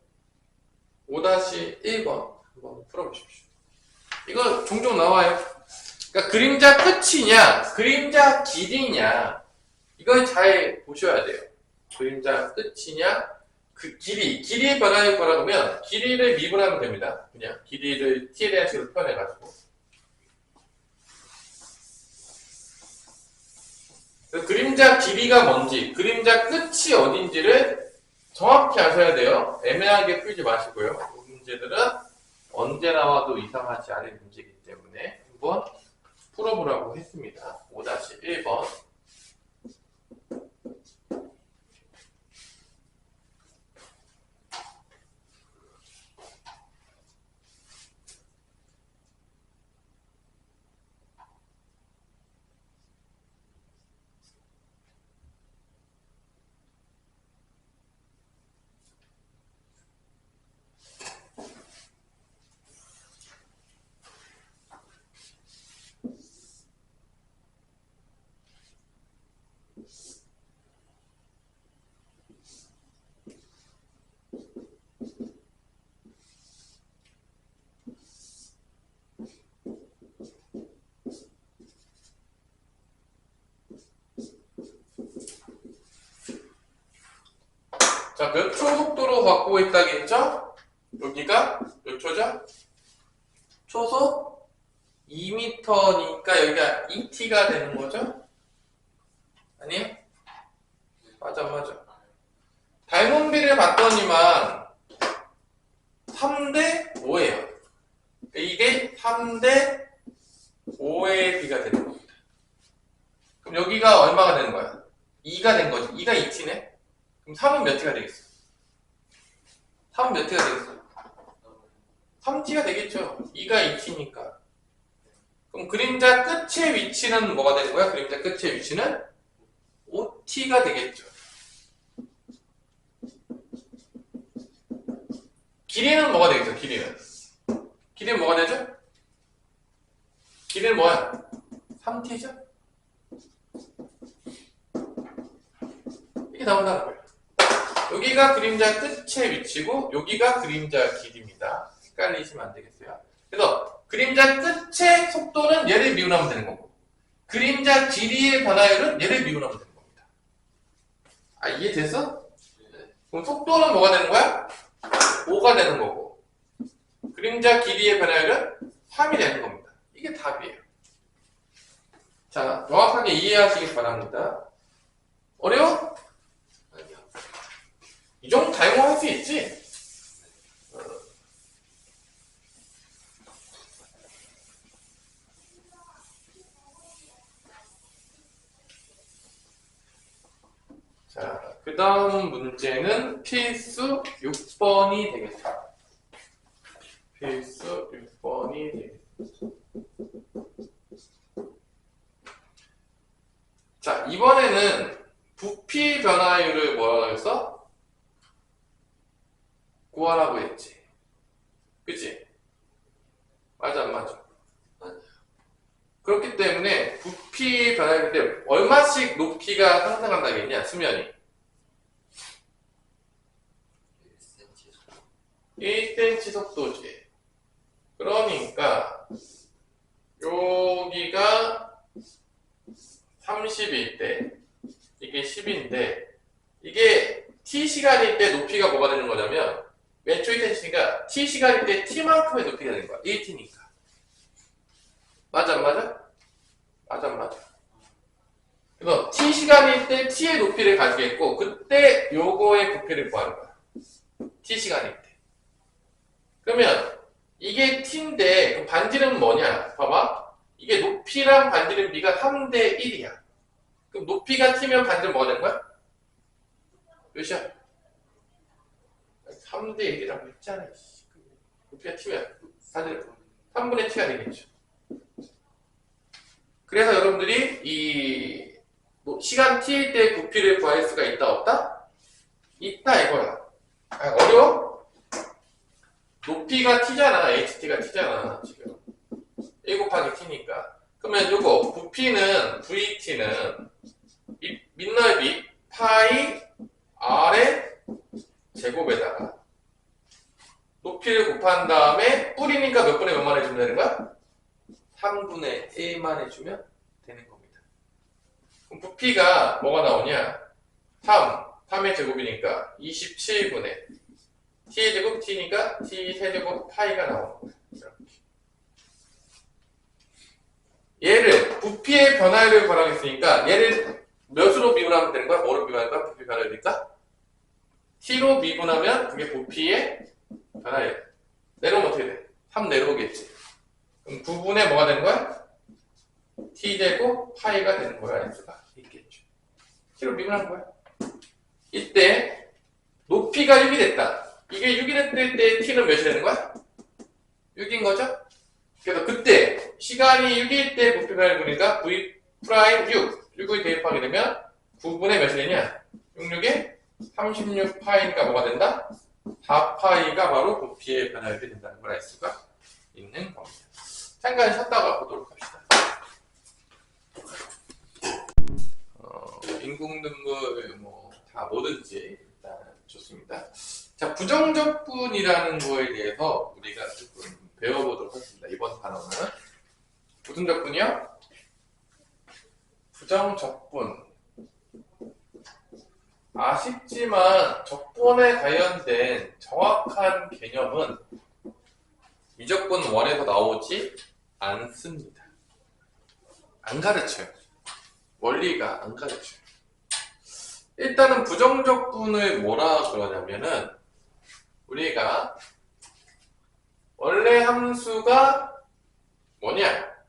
5-1번 한번 풀어보십시오. 이거 종종 나와요. 그러니까 그림자 끝이냐, 그림자 길이냐, 이걸 잘 보셔야 돼요. 그림자 끝이냐, 그 길이의 변화율 뭐라고 하면 길이를 미분하면 됩니다. 그냥 길이를 t에 대한 식으로 표현해가지고. 그림자 길이가 뭔지, 그림자 끝이 어딘지를 정확히 아셔야 돼요. 애매하게 풀지 마시고요. 이 문제들은 언제 나와도 이상하지 않은 문제이기 때문에 한번 풀어보라고 했습니다. 5-1번. 자, 몇 초 속도로 바꾸고 있다겠죠? 여기가 몇 초죠? 초속 2m니까 여기가 2t가 되는 거죠? 아니요? 맞아. 닮은비를 봤더니만 3대 5예요. 이게 3대 5의 비가 되는 겁니다. 그럼 여기가 얼마가 되는 거야? 2가 된 거지. 2가 2t네? 그럼 3은 몇 t가 되겠어? 3은 몇 t가 되겠어? 3t가 되겠죠. 2가 2t니까. 그럼 그림자 끝의 위치는 뭐가 되는 거야? 그림자 끝의 위치는 5t가 되겠죠. 길이는 뭐가 되겠어? 길이는 뭐가 되죠? 길이는 뭐야? 3t죠? 이게 나온다는 거예요. 여기가 그림자 끝의 위치고 여기가 그림자 길이입니다. 헷갈리시면 안 되겠어요. 그래서 그림자 끝의 속도는 얘를 미분하면 되는 거고 그림자 길이의 변화율은 얘를 미분하면 되는 겁니다. 아, 이해됐어? 그럼 속도는 뭐가 되는 거야? 5가 되는 거고 그림자 길이의 변화율은 3이 되는 겁니다. 이게 답이에요. 자, 정확하게 이해하시기 바랍니다. 어려워? 아니요. 이 정도 닮아 할 수 있지? 자, 자, 그 다음 문제는 필수 6번이 되겠다. 필수 6번이 되겠다. 자, 이번에는 부피 변화율을 뭐라고 했어? 구하라고 했지. 그치? 맞아, 안 맞아? 그렇기 때문에 부피 변화율 때 얼마씩 높이가 상승한다겠냐, 수면이? 1cm 속도지. 그러니까 여기가 30일 때 이게 10인데 이게 t시간일 때 높이가 뭐가 되는 거냐면 맨 초에 t시가 t시간일 때 t만큼의 높이가 되는 거야. 1t니까. 맞아 안 맞아? 맞아 안 맞아? 그래서 t시간일 때 t의 높이를 가지겠고 그때 요거의 부피를 구하는 거야. t시간일 때. 그러면 이게 t인데 그럼 반지름은 뭐냐? 봐봐. 이게 높이랑 반지름 비가 3대 1이야. 그럼 높이가 t면 반지름 뭐가 되는 거야? 몇이야? 3대 1이라고 했잖아. 높이가 t면 반지름 3분의 t가 되겠죠. 그래서 여러분들이 이 시간 t일 때 부피를 구할 수가 있다 없다? 있다 이거야. 아, 어려워? 높이가 t잖아. ht가 t잖아. 지금 1 곱하기 t니까. 그러면 요거 부피는 vt는 이 밑넓이 파이 r의 제곱에다가 높이를 곱한 다음에 뿌리니까 몇 분의 몇만 해주면 되는 거야? 3분의 1만 해주면 되는 겁니다. 그럼 부피가 뭐가 나오냐? 3의 제곱이니까 27분의 t의 제곱 t니까 t 세제곱 파이가 나오는 거야. 얘를 부피의 변화율을 구하겠으니까 얘를 몇으로 미분하면 되는 거야? 뭐로 미분하는 거야? 부피 변화율이니까 t로 미분하면 그게 부피의 변화율. 내려오면 어떻게 돼? 3 내려오겠지. 그럼 9분의 뭐가 되는 거야? t제곱 파이가 되는 거야. 알 수가 있겠죠. t로 미분하는 거야. 이때 높이가 6이 됐다. 이게 6이 됐을 때 t는 몇이 되는 거야? 6인 거죠? 그래서 그때 시간이 6일 때 부피 변화율 보니까 v 프라임 6을 대입하게 되면 9분의 몇이 되냐? 66에 36파이니까 뭐가 된다? 4파이가 바로 부피의 변화율이 된다는 걸 알 수가 있는 겁니다. 잠깐 쉬었다가 보도록 합시다. 인공눈물 뭐 다 뭐든지 일단 좋습니다. 자, 부정적분이라는 거에 대해서 우리가 조금 배워보도록 하겠습니다. 이번 단어는 무슨 적분이요? 부정적분. 아쉽지만 적분에 관련된 정확한 개념은 미적분 1에서 나오지 않습니다. 안 가르쳐요. 원리가 안 가르쳐요. 일단은 부정적분을 뭐라 그러냐면은 우리가 원래 함수가 뭐냐?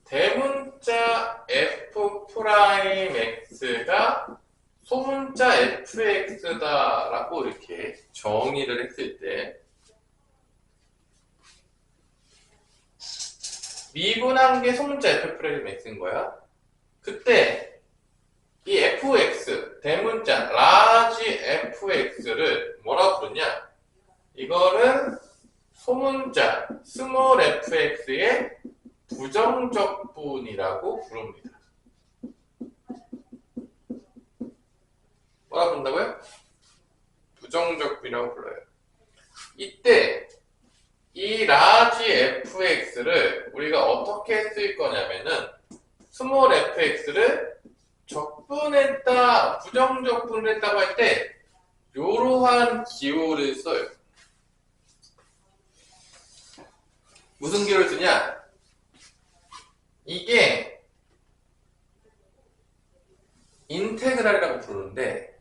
대문자 f'x가 소문자 fx다라고 이렇게 정의를 했을 때 미분한 게 소문자 f'x인 거야. 그때 이 fx, 대문자 라지 fx를 뭐라고 부르냐? 이거는 소문자 스몰 fx의 부정적분이라고 부릅니다. 뭐라 부른다고요? 부정적분이라고 불러요. 이때 이 라지 fx를 우리가 어떻게 쓸 거냐면은 스몰 fx를 적분했다, 부정적분을 했다고 할 때 이러한 기호를 써요. 무슨 기호를 쓰냐? 이게 인테그랄이라고 부르는데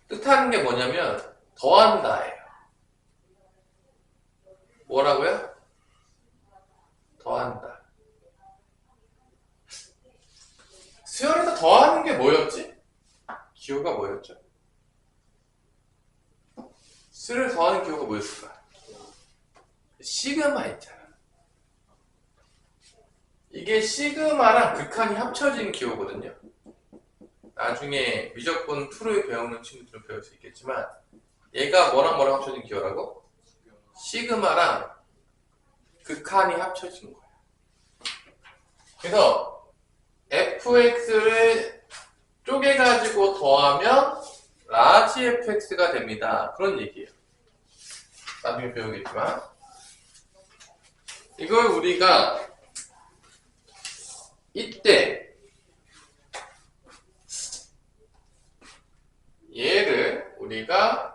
뜻하는 게 뭐냐면 더한다예요. 뭐라고요? 더한다. 수열에서 뭐였지? 기호가 뭐였죠? 수를 더하는 기호가 뭐였을까? 시그마 있잖아. 이게 시그마랑 극한이 합쳐진 기호거든요. 나중에 미적분 2를 배우는 친구들은 배울 수 있겠지만 얘가 뭐랑 합쳐진 기호라고? 시그마랑 극한이 합쳐진 거야. 그래서 fx를 쪼개가지고 더하면 라지 fx가 됩니다. 그런 얘기예요. 나중에 배우겠지만 이걸 우리가 이때 얘를 우리가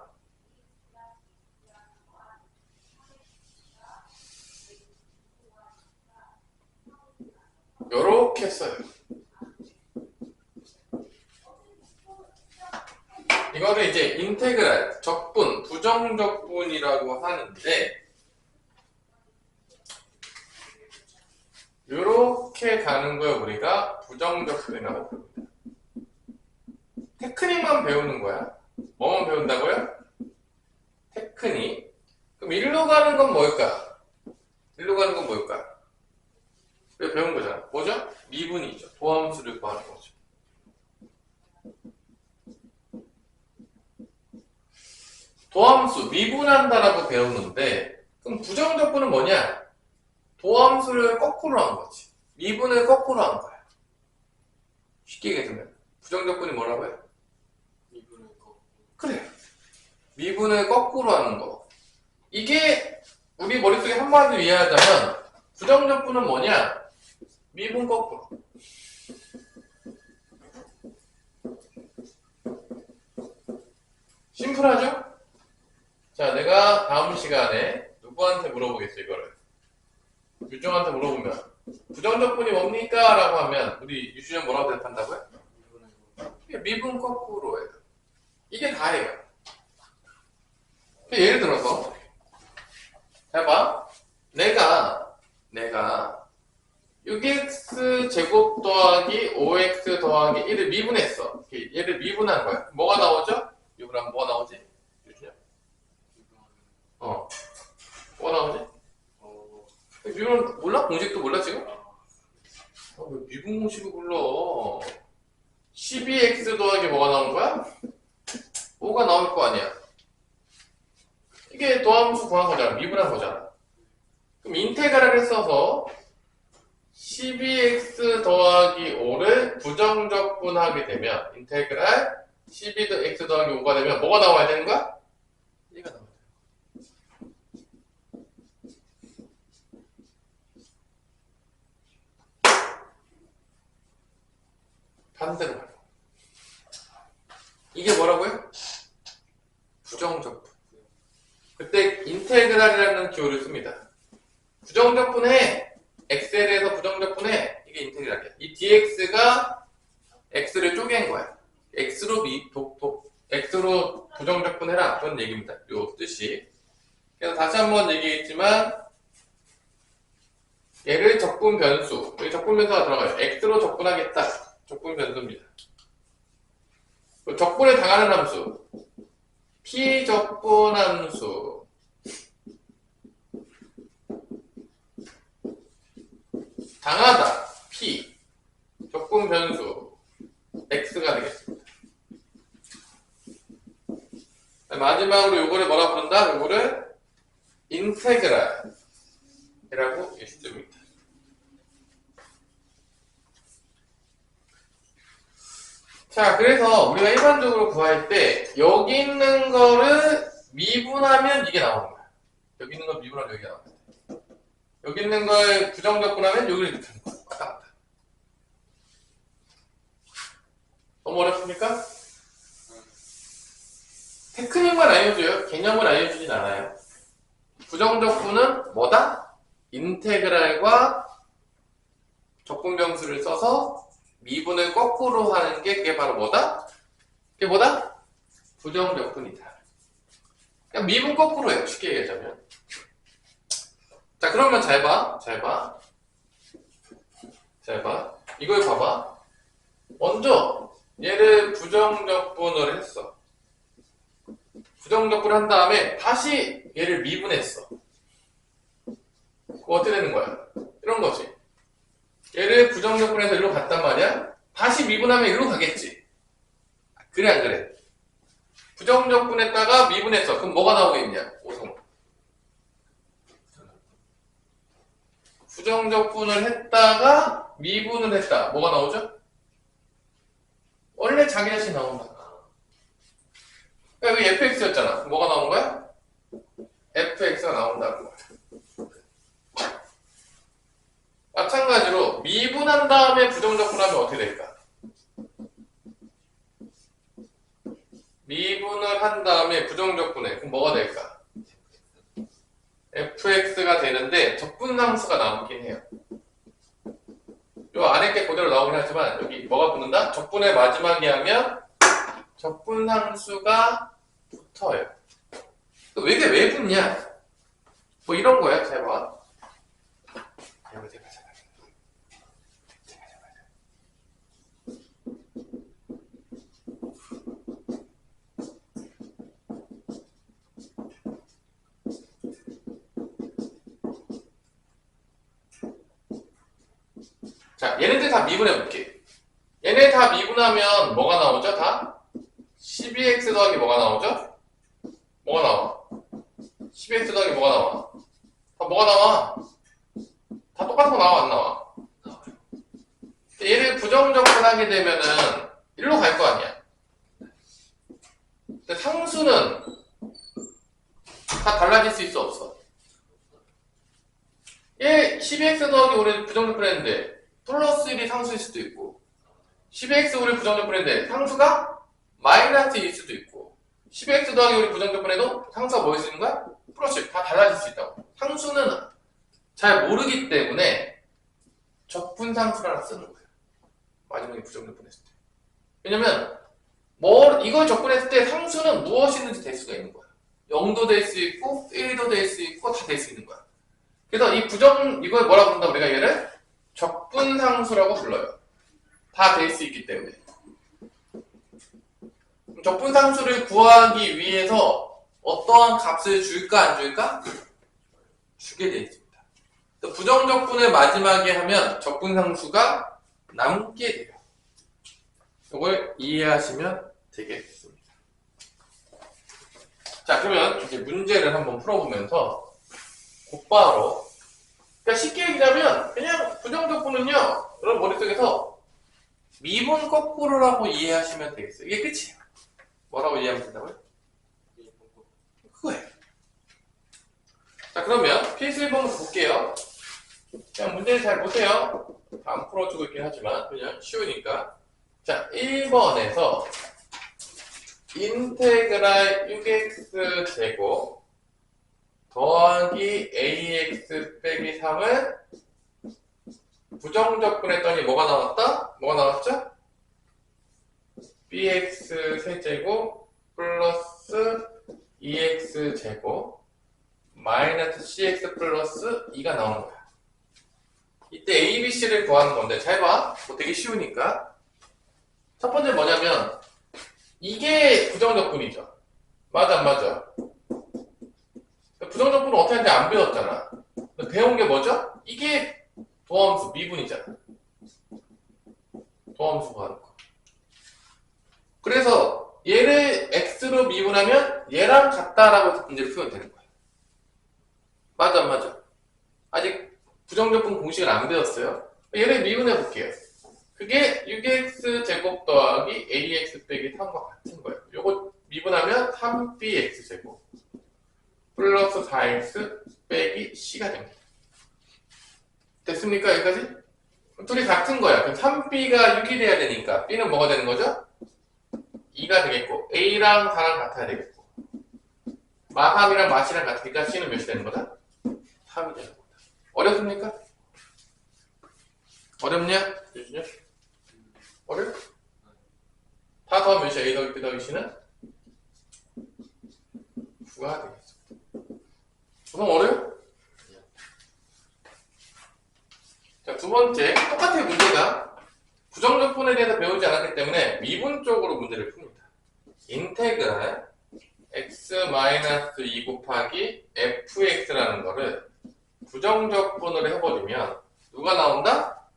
요렇게 써요. 이거를 이제 인테그랄, 적분, 부정적분이라고 하는데 요렇게 가는 걸 우리가 부정적분이라고 부릅니다. 테크닉만 배우는 거야. 뭐만 배운다고요? 테크닉. 그럼 일로 가는 건 뭘까? 일로 가는 건 뭘까? 우리가 배운 거잖아. 뭐죠? 미분이죠. 도함수를 구하는 거죠. 도함수, 미분한다라고 배우는데 그럼 부정적분은 뭐냐? 도함수를 거꾸로 한 거지. 미분을 거꾸로 한 거야. 쉽게 얘기하면 부정적분이 뭐라고요? 미분을 거꾸로. 그래. 미분을 거꾸로 하는 거. 이게 우리 머릿속에 한마디로 이해하자면 부정적분은 뭐냐? 미분 거꾸로. 심플하죠? 자, 내가 다음 시간에 누구한테 물어보겠어, 이거를. 유정한테 물어보면 부정적분이 뭡니까? 라고 하면 우리 유준현 뭐라고 대답한다고요? 미분을 거꾸로. 미분 거꾸로 해요. 이게 다예요. 예를 들어서 해봐. 내가 6x 제곱 더하기 5x 더하기 1을 미분했어. 얘를 미분한 거야. 뭐가 나오죠? 미분하면 뭐가 나오지? 유준현? 미분하면 뭐가 나오지? 미분 몰라? 공식도 몰라 지금? 왜 미분 공식을 몰라? 12x 더하기 뭐가 나오는 거야? 5가 나올 거 아니야. 이게 도함수 구한 거잖아. 미분한 거잖아. 그럼 인테그랄을 써서 12x 더하기 5를 부정적분하게 되면 인테그랄 12x 더하기 5가 되면 뭐가 나와야 되는 거야? 1가 나와야 돼. 반대로 말해. 이게 뭐라고요? 부정적분. 그때 인테그랄이라는 기호를 씁니다. 부정적분해. 엑셀에서 부정적분해. 이게 인테그랄이야. 이 dx가 x를 쪼갠 거야. x로 x로 부정적분해라. 그런 얘기입니다. 요 뜻이. 그래서 다시 한번 얘기했지만 얘를 적분 변수. 여기 적분 변수가 들어가요. x로 적분하겠다. 적분 변수입니다. 적분에 당하는 함수. 피적분 함수. 당하다. p. 적분 변수. x가 되겠습니다. 마지막으로 요거를 뭐라 부른다? 요거를 인테그랄이라고 읽습니다. 자, 그래서 우리가 일반적으로 구할 때 여기 있는 거를 미분하면 이게 나오는 거야. 여기 있는 걸 미분하면 여기가 나오는 거야. 여기 있는 걸 부정적분하면 여기를 이렇게 하는 거야. 왔다 갔다. 너무 어렵습니까? 테크닉만 알려줘요. 개념을 알려주진 않아요. 부정적분은 뭐다? 인테그랄과 적분병수를 써서 미분을 거꾸로 하는 게 그게 바로 뭐다? 그게 뭐다? 부정적분이다. 그냥 미분 거꾸로 해요. 쉽게 얘기하자면. 자, 그러면 잘 봐. 이걸 봐봐. 먼저 얘를 부정적분을 했어. 부정적분을 한 다음에 다시 얘를 미분했어. 그거 어떻게 되는 거야? 이런 거지. 얘를 부정적분해서 일로 갔단 말이야? 다시 미분하면 일로 가겠지. 그래 안 그래? 부정적분했다가 미분했어. 그럼 뭐가 나오겠냐? 오성. 부정적분을 했다가 미분을 했다. 뭐가 나오죠? 원래 자기 자신 나온다. 그러니까 여기 fx였잖아. 뭐가 나오는 거야? fx가 나온다는 거야. 마찬가지로 미분한 다음에 부정적분하면 어떻게 될까? 미분을 한 다음에 부정적분해. 그럼 뭐가 될까? fx가 되는데 적분상수가 남긴 해요. 요 안에 게 그대로 나오긴 하지만 여기 뭐가 붙는다? 적분의 마지막에 하면 적분상수가 붙어요. 왜 이게 왜 붙냐? 뭐 이런 거야. 잘 봐. 자, 얘네들 다 미분해 볼게. 얘네 다 미분하면 뭐가 나오죠? 다? 12x 더하기 뭐가 나오죠? 뭐가 나와? 12x 더하기 뭐가 나와? 다 뭐가 나와? 다 똑같은 거 나와, 안 나와? 얘를 부정적분하게 되면은 일로 갈 거 아니야. 근데 상수는 다 달라질 수 있어, 없어? 얘 12x 더하기 우리 부정적분했는데 플러스 1이 상수일 수도 있고 12x 우리 부정적분했는데 상수가 마이너스 1일 수도 있고 12x 더하기 우리 부정적분해도 상수가 뭐일 수 있는 거야? 플러스 1. 다 달라질 수 있다고. 상수는 잘 모르기 때문에 적분상수를 하나 쓰는 거예요. 마지막에 부정적분했을 때. 왜냐면 이걸 적분했을 때 상수는 무엇이든지 될 수가 있는 거야. 0도 될 수 있고 1도 될 수 있고 다 될 수 있는 거야. 그래서 이걸 뭐라고 부른다 우리가 얘를? 적분상수라고 불러요. 다 될 수 있기 때문에. 적분상수를 구하기 위해서 어떠한 값을 줄까 안 줄까? 주게 되어 있습니다. 부정적분을 마지막에 하면 적분상수가 남게 돼요. 이걸 이해하시면 되겠습니다. 자, 그러면 이제 문제를 한번 풀어보면서 곧바로, 그러니까 쉽게 얘기하면 그냥 부정적분은요, 여러분 머릿속에서 미분 거꾸로라고 이해하시면 되겠어요. 이게 끝이에요. 뭐라고 이해하면 된다고요? 그거예요. 자, 그러면 필수 1번부터 볼게요. 그냥 문제를 잘 보세요. 안 풀어주고 있긴 하지만 그냥 쉬우니까. 자, 1번에서 인테그랄 6x 제곱 더하기 ax 빼기 3을 부정적분했더니 뭐가 나왔다? 뭐가 나왔죠? bx 세제곱 플러스 2x 제곱 마이너스 cx 플러스 2가 나오는 거야. 이때 a, b, c를 구하는 건데 잘 봐. 뭐 되게 쉬우니까. 첫 번째 뭐냐면 이게 부정적분이죠. 맞아 안 맞아? 부정적분은 어떻게 하는지 안 배웠잖아. 배운 게 뭐죠? 이게 도함수 미분이잖아. 도함수 구하는 거. 그래서 얘를 x로 미분하면 얘랑 같다라고 해서 문제를 풀면 되는 거야. 맞아 안 맞아? 아직 부정적분 공식을 안 배웠어요. 얘를 미분해 볼게요. 그게 6x 제곱 더하기 ax 빼기 3과 같은 거예요. 요거 미분하면 3bx 제곱 플러스 4x 빼기 c가 됩니다. 됐습니까? 여기까지? 둘이 같은 거야. 그럼 3b가 6이 돼야 되니까 b는 뭐가 되는 거죠? 2가 되겠고 a랑 4랑 같아야 되겠고 마3이랑 마7이랑 같으니까 c는 몇이 되는 거다? 3이 되는 거다. 어렵습니까? 어렵냐? 유준혁? 어려워? 다 더하면 몇이야? a 더하기 b 더하기 c는? 9가 되겠습니다. 우선 어려워? 자, 두 번째 똑같아요 문제가. 부정적분에 대해서 배우지 않았기 때문에 미분 쪽으로 문제를 풉니다. 인테그랄 x-2 곱하기 fx라는 거를 부정적분으로 해버리면 누가 나온다?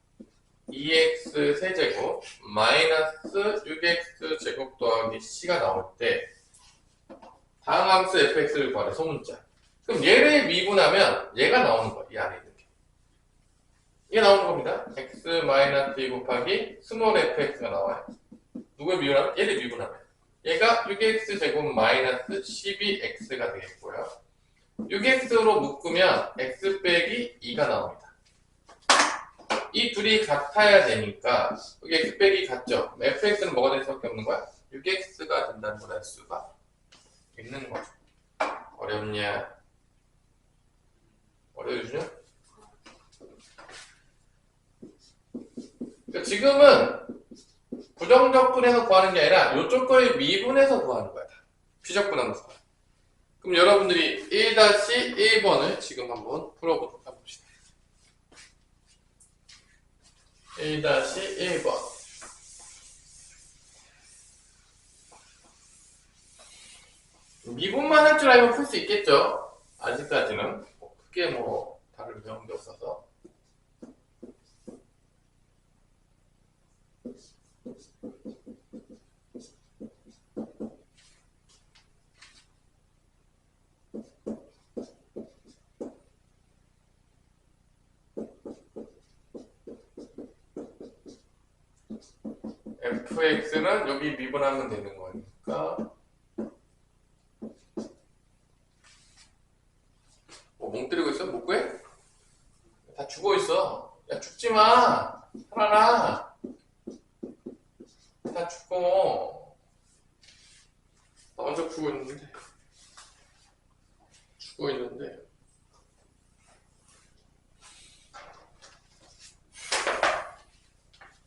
2x 세제곱 마이너스 6x 제곱 더하기 c가 나올 때 다음 함수 fx를 구하래, 소문자. 그럼 얘를 미분하면 얘가 나오는 거야, 이 안에 있는 게. 이게 나오는 겁니다. x-2 곱하기 스몰 fx가 나와요. 누굴 미분하면? 얘를 미분하면. 얘가 6x 제곱 마이너스 12x가 되겠고요. 6x로 묶으면 x 빼기 2가 나옵니다. 이 둘이 같아야 되니까 여기 x 빼기 같죠? fx는 뭐가 될 수밖에 없는 거야? 6x가 된다는 걸 알 수가 있는 거죠. 어렵냐? 어려워지냐? 그러니까 지금은 부정적분해서 구하는 게 아니라 이쪽 거의 미분해서 구하는 거야. 비적분하면서. 그럼 여러분들이 1-1번을 지금 한번 풀어보도록 해봅시다. 1-1번. 미분만 할 줄 알면 풀 수 있겠죠? 아직까지는 크게 뭐 다른 배운 게 없어서. fx는 여기 미분하면 되는 거니까 멍 때리고 있어? 못 구해? 다 죽어 있어. 야, 죽지 마. 살아라. 다 죽어. 나 완전 죽어 있는데. 죽어 있는데.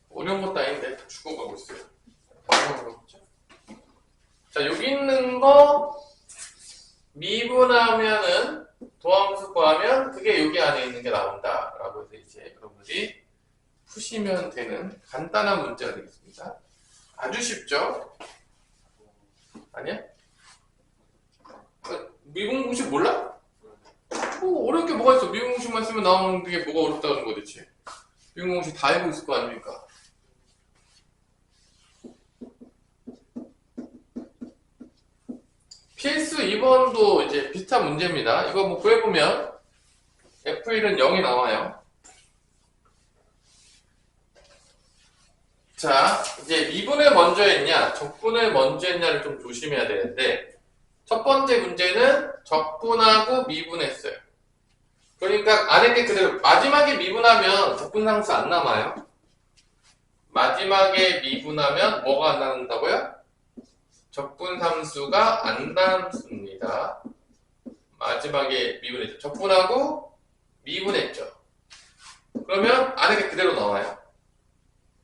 어려운 것도 아닌데 다 죽어가고 있어요. 자, 여기 있는 거 미분하면은 도함수 구하면 그게 여기 안에 있는 게 나온다 라고 해서 이제 여러분들이 푸시면 되는 간단한 문제가 되겠습니다. 아주 쉽죠? 아니야? 미분 공식 몰라? 뭐 어려운 게 뭐가 있어? 미분 공식만 쓰면 나오는 게 뭐가 어렵다는 거지? 미분 공식 다 알고 있을 거 아닙니까? 필수 2번도 이제 비슷한 문제입니다. 이거 뭐 구해보면 F1은 0이 나와요. 자, 이제 미분을 먼저 했냐, 적분을 먼저 했냐를 좀 조심해야 되는데 첫 번째 문제는 적분하고 미분했어요. 그러니까 안에 게 그대로 마지막에 미분하면 적분상수 안 남아요. 마지막에 미분하면 뭐가 안 남는다고요? 적분함수가 안 남습니다. 마지막에 미분했죠. 적분하고 미분했죠. 그러면 안에 게 그대로 나와요.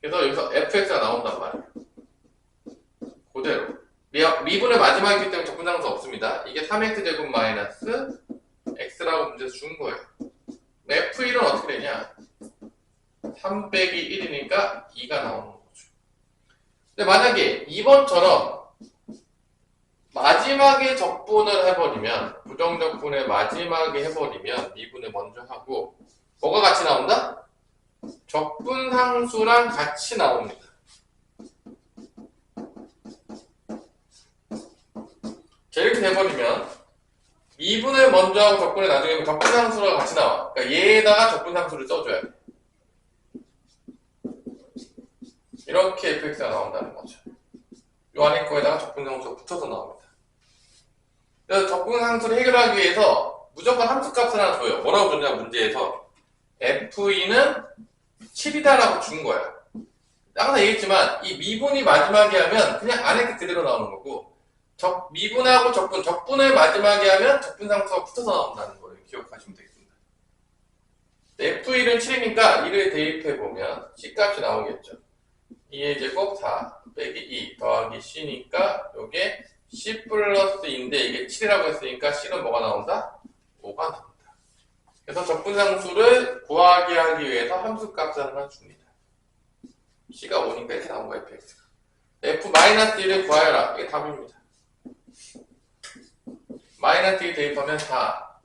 그래서 여기서 fx가 나온단 말이에요. 그대로. 미분의 마지막이기 때문에 적분함수 없습니다. 이게 3x제곱 마이너스 x라고 문제에서 준 거예요. f1은 어떻게 되냐? 3 빼기 1이니까 2가 나오는 거죠. 근데 만약에 2번처럼 마지막에 적분을 해버리면, 부정적분을 마지막에 해버리면 미분을 먼저 하고 뭐가 같이 나온다? 적분상수랑 같이 나옵니다. 자, 이렇게 돼버리면 미분을 먼저 하고 적분을 나중에 하면 적분상수랑 같이 나와. 그러니까 얘에다가 적분상수를 써줘야 돼. 이렇게 fx가 나온다는 거죠. 요 안에 거에다가 적분상수가 붙어서 나옵니다. 그래서 적분상수를 해결하기 위해서 무조건 함수값을 하나 줘요. 뭐라고 줬냐, 문제에서. f2는 7이다라고 준 거야. 항상 얘기했지만, 이 미분이 마지막에 하면 그냥 안에 게 그대로 나오는 거고, 미분하고 적분을 마지막에 하면 적분상수가 붙어서 나온다는 걸 기억하시면 되겠습니다. f1은 7이니까 1을 대입해보면 C값이 나오겠죠. 2의 제곱 4 빼기 2 더하기 C니까 요게 C 플러스 2인데 이게 7이라고 했으니까 C는 뭐가 나온다? 5가 나온다. 그래서 적분상수를 구하게 하기 위해서 함수값을 하나 줍니다. C가 5니까 이렇게 나온 거야, fx가. f-1을 구하여라. 이게 답입니다. 마이너스 1 대입하면 4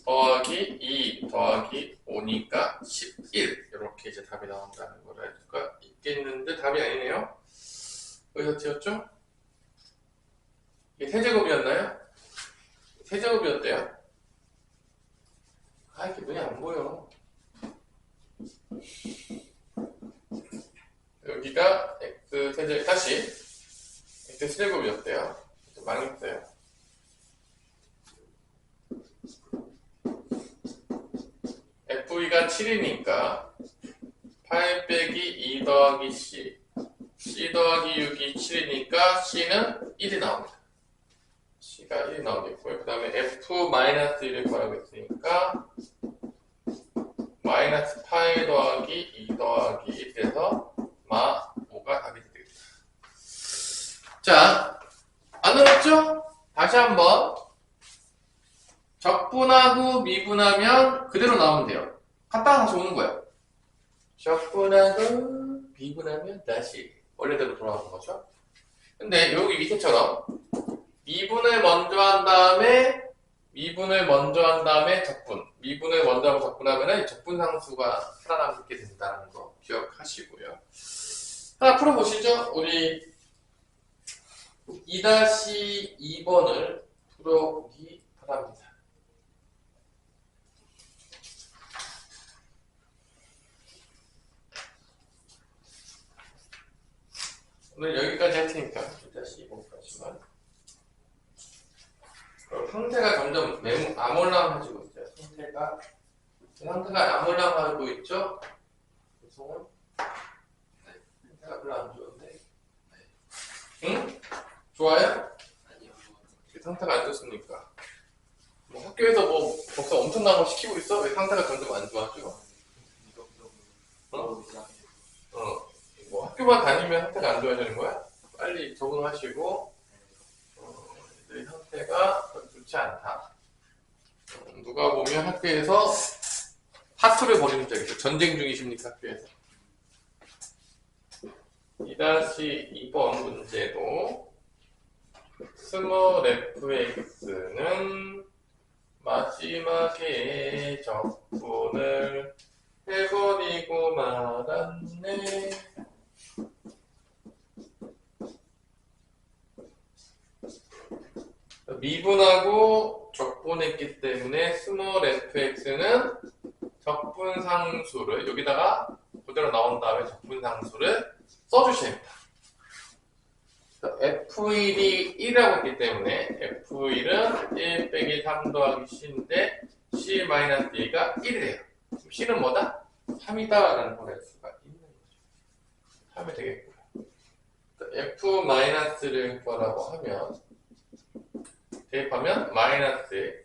더하기 2 더하기 5니까 11. 이렇게 이제 답이 나온다는 걸 알 수가 있겠는데 답이 아니네요. 어디서 튀었죠? 이게 세제곱이었나요? 세제곱이었대요. 아, 이렇게 눈이 안 보여. 여기가 x 세제곱, 다시 x 세제곱이었대요. 망했어요. f가 7이니까 8 빼기 2 더하기 c, c 더하기 6이 7이니까 c는 1이 나옵니다. c가 1이 나오겠고요. 그 다음에 f-1을 구하라고 했으니까 마이너스 8 더하기 2 더하기 1에서 마 5가 답이 되겠다. 자, 안 어렵죠? 다시 한번 적분하고 미분하면 그대로 나오면 돼요. 갔다가 다시 오는 거예요. 적분하고 미분하면 다시 원래대로 돌아오는 거죠. 근데 여기 밑에처럼 미분을 먼저 한 다음에 적분, 미분을 먼저 하고 적분하면 적분상수가 살아남게 된다는 거 기억하시고요. 하나 풀어보시죠. 우리 2-2번을 풀어보기 바랍니다. 오늘 여기까지 할 테니까 2-2번까지만. 상태가 점점 암울함해지고 있어요. 상태가 암울함하고 있죠. 구성은 상태가 별로 안 좋은데. 응? 좋아요? 아니요. 상태가 안 좋습니까? 뭐 학교에서 뭐 벌써 엄청난 거 시키고 있어? 왜 상태가 점점 안 좋아져? 뭐 학교만 다니면 상태가 안 좋아지는 거야? 빨리 적응하시고 이 상태가 좋지 않다. 누가 보면 학교에서 사투를 벌이는 적 있어요. 전쟁 중이십니까, 학교에서? 2-2번 문제도 스몰 fx는 마지막에 적분을 해버리고 말았네. 미분하고 적분했기 때문에 스몰 fx는 적분상수를 여기다가 그대로 나온 다음에 적분상수를 써주셔야 됩니다. f1이 1이라고 했기 때문에 f1은 1 빼기 3 더하기 c인데 c-d가 1이래요. c는 뭐다? 3이다 라는 걸 알 수가 있는 거죠. 3이 되겠고요. f-를 구하라고 하면 대입하면 마이너스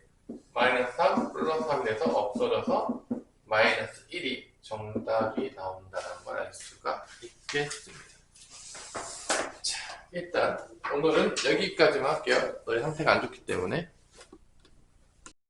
3 플러스 3이 돼서 없어져서 마이너스 1이 정답이 나온다는 걸 알 수가 있겠습니다. 자, 일단 오늘은 여기까지만 할게요. 너희 상태가 안 좋기 때문에.